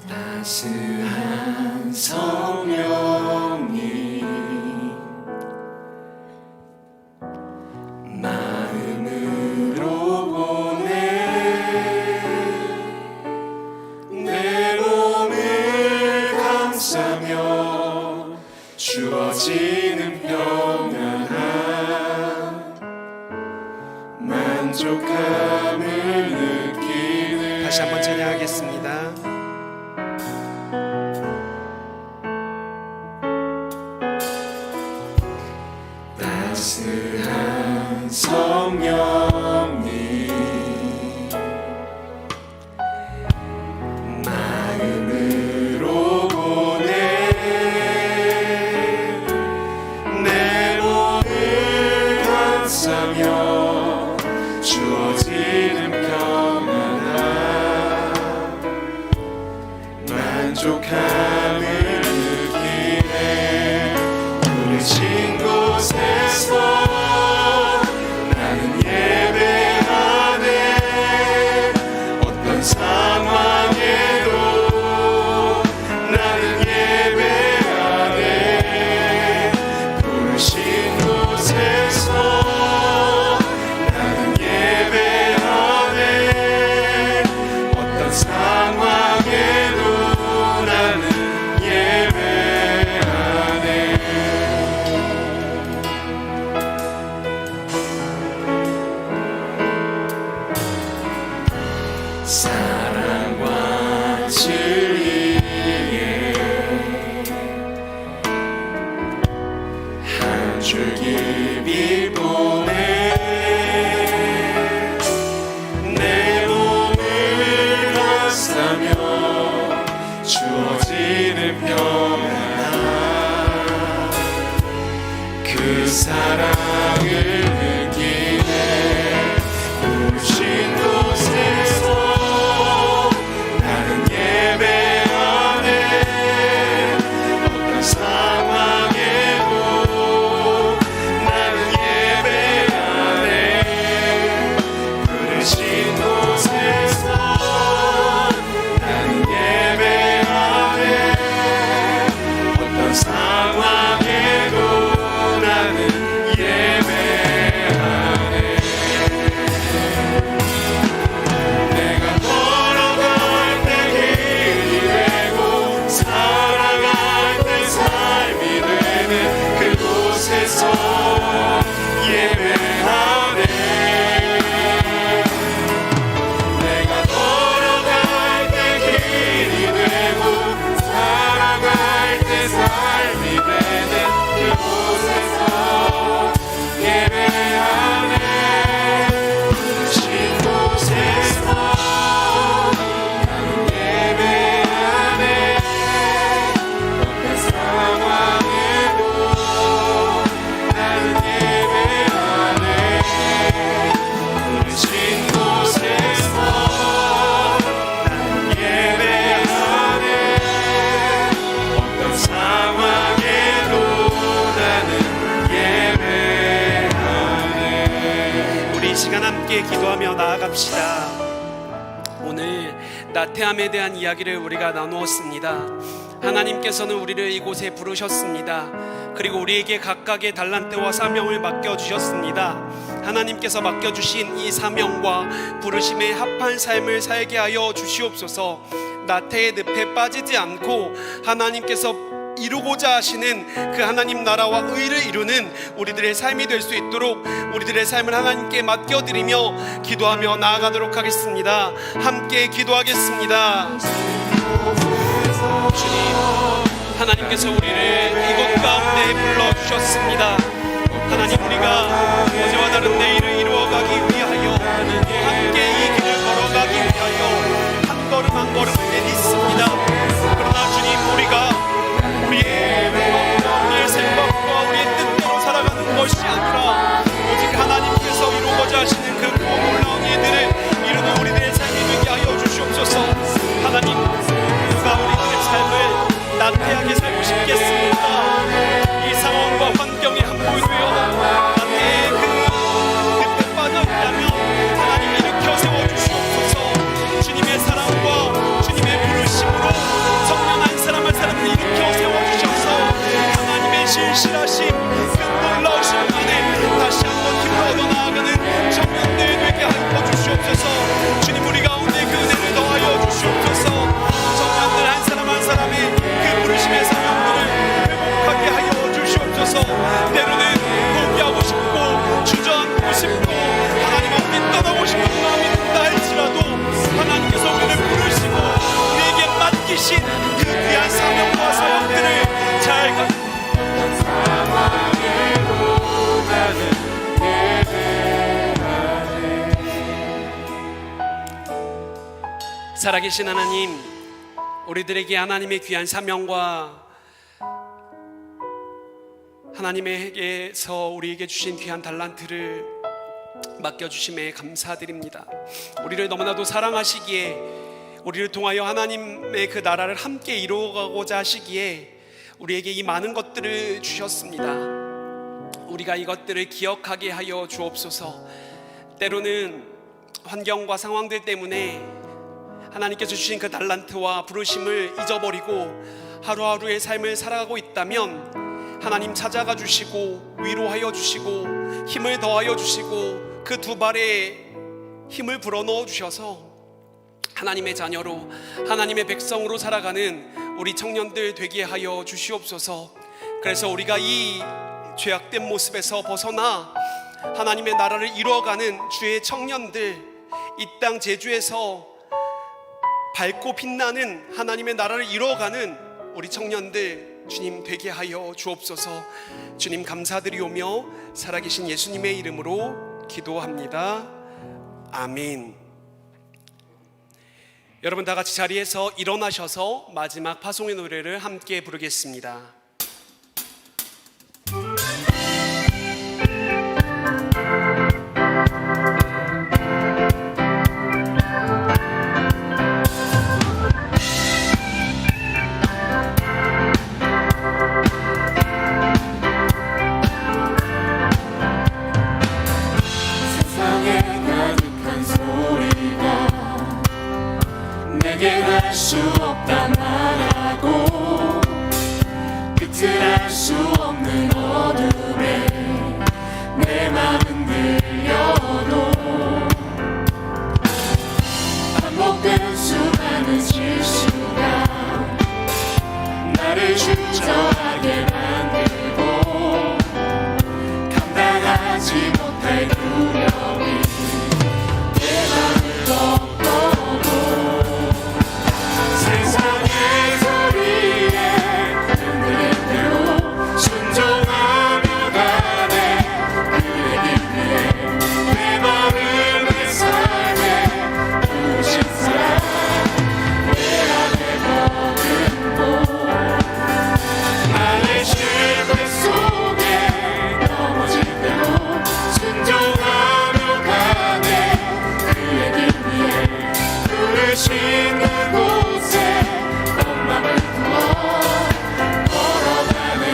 따스한 성령이 마음으로 보내 내 몸을 감싸며 주어지는 평안함 찬양하겠습니다. 따스한 성령님 마음으로 보내 내 몸을 감싸며 주어지는 평안함 만족함을 느끼네 부르신 곳에서 나는 예배하네 어떤 상황에도 나는 예배하네 부르신 곳에서 나는 예배하네 어떤 상황에도 나는 예배하네 사랑과 진리에 한 줄기 보내 내 몸을 감싸며 주어지는 평안 그 사랑을 느끼네 부르신 곳에서 나는 예배하네 어떤 상황에도 나는 예배하네 부르신 곳에서 나는 예배하네 어떤 상황에도 나는 예배하네 내가 걸어갈 때 길이 되고 살아갈 때 삶이 되는 그곳에서 예배하네 내가 걸어갈 때 길이 되고 살아갈 때 삶이 되는 그곳에서 예배하네 부르신 곳에서 나는 예배하네 어떤 상황에도 나는 예배하네 부르신 곳에서 나는 예배하네 어떤 상황에도 나는 예배하네 우리 이 시간 함께 기도하며 나아갑시다. 오늘 나태함에 대한 이야기를 우리가 나누었습니다. 하나님께서는 우리를 이곳에 부르셨습니다. 그리고 우리에게 각각의 달란트와 사명을 맡겨주셨습니다. 하나님께서 맡겨주신 이 사명과 부르심에 합한 삶을 살게 하여 주시옵소서. 나태의 늪에 빠지지 않고 하나님께서 이루고자 하시는 그 하나님 나라와 의를 이루는 우리들의 삶이 될 수 있도록 우리들의 삶을 하나님께 맡겨드리며 기도하며 나아가도록 하겠습니다. 함께 기도하겠습니다. 주님, 하나님께서 우리를 이곳 가운데 불러주셨습니다. 하나님, 우리가 어제와 다른 내일을 이루어가기 위하여 함께 이 길을 걸어가기 위하여 한 걸음 한 걸음을 내딛습니다. 그러나 주님, 우리가 우리의 생각과 우리의 뜻대로 살아가는 것이 아니라 오직 하나님께서 이루고자 하시는 그 놀라운 일들을 이루는 우리들의 삶이 되게 하여 주시옵소서. 하나님, 누가 우리들의 삶을 나태하게 살고 싶겠습니까? 이 상황과 환경에 함몰되어 나태의 그 늪에 빠져 있다면 하나님 살아계신 하나님, 우리들에게 하나님의 귀한 사명과 하나님에게서 우리에게 주신 귀한 달란트를 맡겨주심에 감사드립니다. 우리를 너무나도 사랑하시기에, 우리를 통하여 하나님의 그 나라를 함께 이루어가고자 하시기에 우리에게 이 많은 것들을 주셨습니다. 우리가 이것들을 기억하게 하여 주옵소서. 때로는 환경과 상황들 때문에 하나님께서 주신 그 달란트와 부르심을 잊어버리고 하루하루의 삶을 살아가고 있다면 하나님 찾아가 주시고 위로하여 주시고 힘을 더하여 주시고 그 두 발에 힘을 불어넣어 주셔서 하나님의 자녀로, 하나님의 백성으로 살아가는 우리 청년들 되게 하여 주시옵소서. 그래서 우리가 이 죄악된 모습에서 벗어나 하나님의 나라를 이루어가는 주의 청년들, 이 땅 제주에서 밝고 빛나는 하나님의 나라를 이루어가는 우리 청년들 주님 되게 하여 주옵소서. 주님 감사드리오며 살아계신 예수님의 이름으로 기도합니다. 아멘. 여러분 다 같이 자리에서 일어나셔서 마지막 파송의 노래를 함께 부르겠습니다. 세상에 가득한 소리가 내게 할 수 없다 말하고 끝을 알 수 없는 어둠에 내 맘은 들려도 반복된 수많은 실수가 나를 주저하게 만들고 감당하지 못할 두려움이 내 맘을 덮어도 세상의 소리에 흔들린 대로 순종하며 가네. 그의 길 위에 내 마음을 내 삶에 부신 사랑 내 안에 머금고 나의 실패 속에 넘어질 때도 순종하며 가네. 그의 길 위에 불을 씻는 곳에 맘을 두어 걸어가네.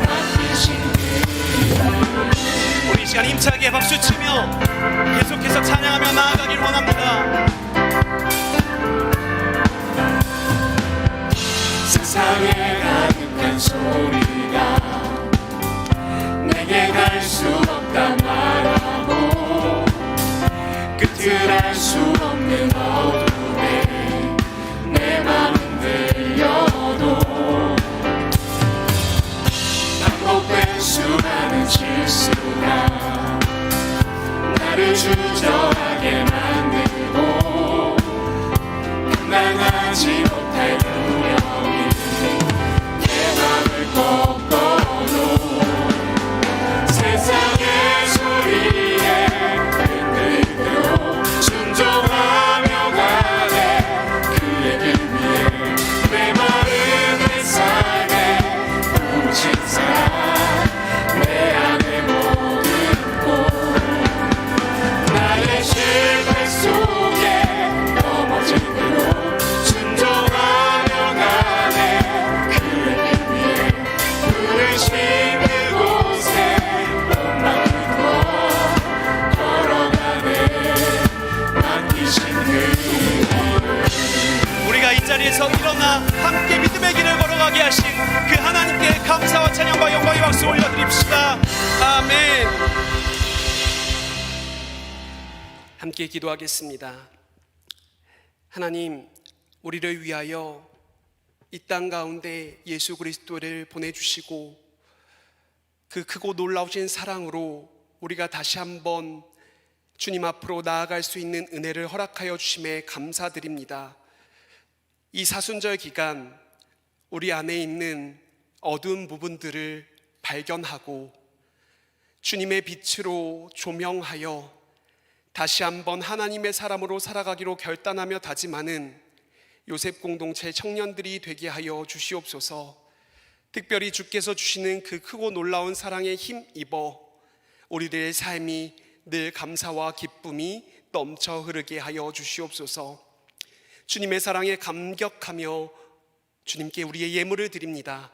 맡기신 우리 이 시간 힘차게 박수치며 계속해서 찬양하며 나아가길 원합니다. 세상에 가득한 소리가 내게 갈 수 없다 말하고 끝을 알 수 없는 어둠에 내 맘은 들려도 반복된 수많은 실수가 나를 주저하게 만들고 감당하지 못할 두려움이 내 맘을 꺾어도 세상의 소리에 흔들릴 대로 순종하며 가네. 그의 길 위에 내 마음 내 삶에 부신 사랑 내 안에 머금고 나의 실패 속에 넘어질 대로 순종하며 가네. 그의 길 위에 불을 씻는 곳에 온 맘을 두어 걸어가네. 맡기신 그 우리가 이 자리에서 일어나 함께 믿음의 길을 걸어가게 하신 그 하나님께 감사와 찬양과 영광의 박수 올려드립시다. 아멘. 함께 기도하겠습니다. 하나님, 우리를 위하여 이 땅 가운데 예수 그리스도를 보내주시고 그 크고 놀라우신 사랑으로 우리가 다시 한번 주님 앞으로 나아갈 수 있는 은혜를 허락하여 주심에 감사드립니다. 이 사순절 기간 우리 안에 있는 어두운 부분들을 발견하고 주님의 빛으로 조명하여 다시 한번 하나님의 사람으로 살아가기로 결단하며 다짐하는 요셉 공동체 청년들이 되게 하여 주시옵소서. 특별히 주께서 주시는 그 크고 놀라운 사랑에 힘입어 우리들의 삶이 늘 감사와 기쁨이 넘쳐 흐르게 하여 주시옵소서. 주님의 사랑에 감격하며 주님께 우리의 예물을 드립니다.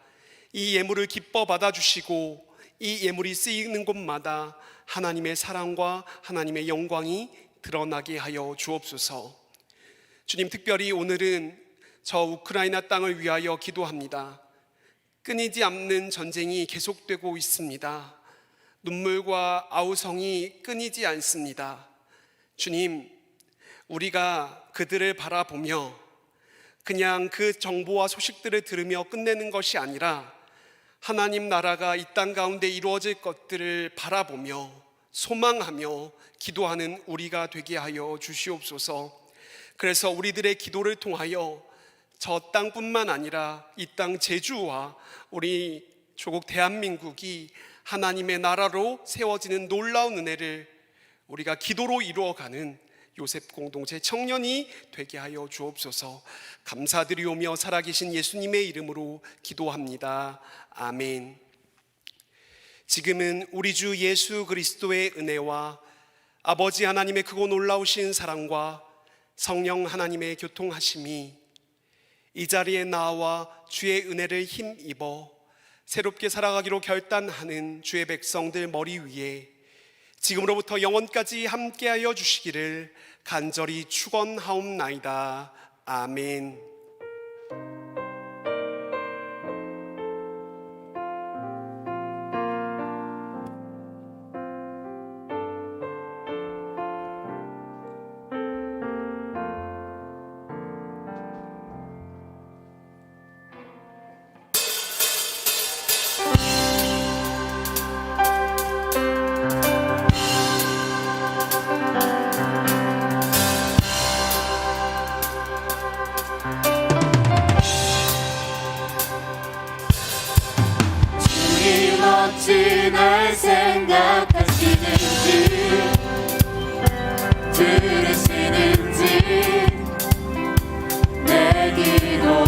이 예물을 기뻐 받아주시고 이 예물이 쓰이는 곳마다 하나님의 사랑과 하나님의 영광이 드러나게 하여 주옵소서. 주님, 특별히 오늘은 저 우크라이나 땅을 위하여 기도합니다. 끊이지 않는 전쟁이 계속되고 있습니다. 눈물과 아우성이 끊이지 않습니다. 주님, 우리가 그들을 바라보며 그냥 그 정보와 소식들을 들으며 끝내는 것이 아니라 하나님 나라가 이 땅 가운데 이루어질 것들을 바라보며 소망하며 기도하는 우리가 되게 하여 주시옵소서. 그래서 우리들의 기도를 통하여 저 땅뿐만 아니라 이 땅 제주와 우리 조국 대한민국이 하나님의 나라로 세워지는 놀라운 은혜를 우리가 기도로 이루어가는 요셉 공동체 청년이 되게 하여 주옵소서. 감사드리오며 살아계신 예수님의 이름으로 기도합니다. 아멘. 지금은 우리 주 예수 그리스도의 은혜와 아버지 하나님의 크고 놀라우신 사랑과 성령 하나님의 교통하심이 이 자리에 나와 주의 은혜를 힘입어 새롭게 살아가기로 결단하는 주의 백성들 머리 위에 지금으로부터 영원까지 함께하여 주시기를 간절히 축원하옵나이다. 아멘. 어찌 날 생각하시는지 들으시는지 내 기도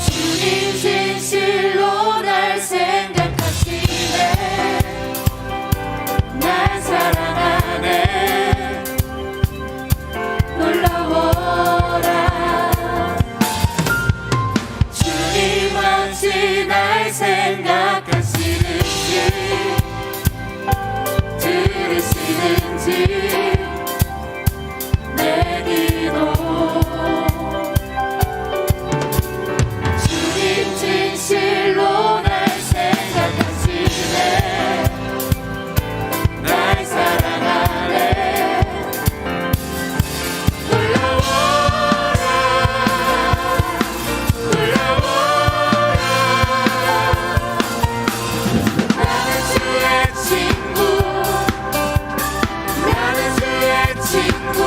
주님 진실로 날 생각하시네 날 사랑하네 놀라워라 어찌 날 생각하시는지 들으시는지 내 기도 주님 진실로 날 생각하시네 날 사랑하네 놀라워라 친구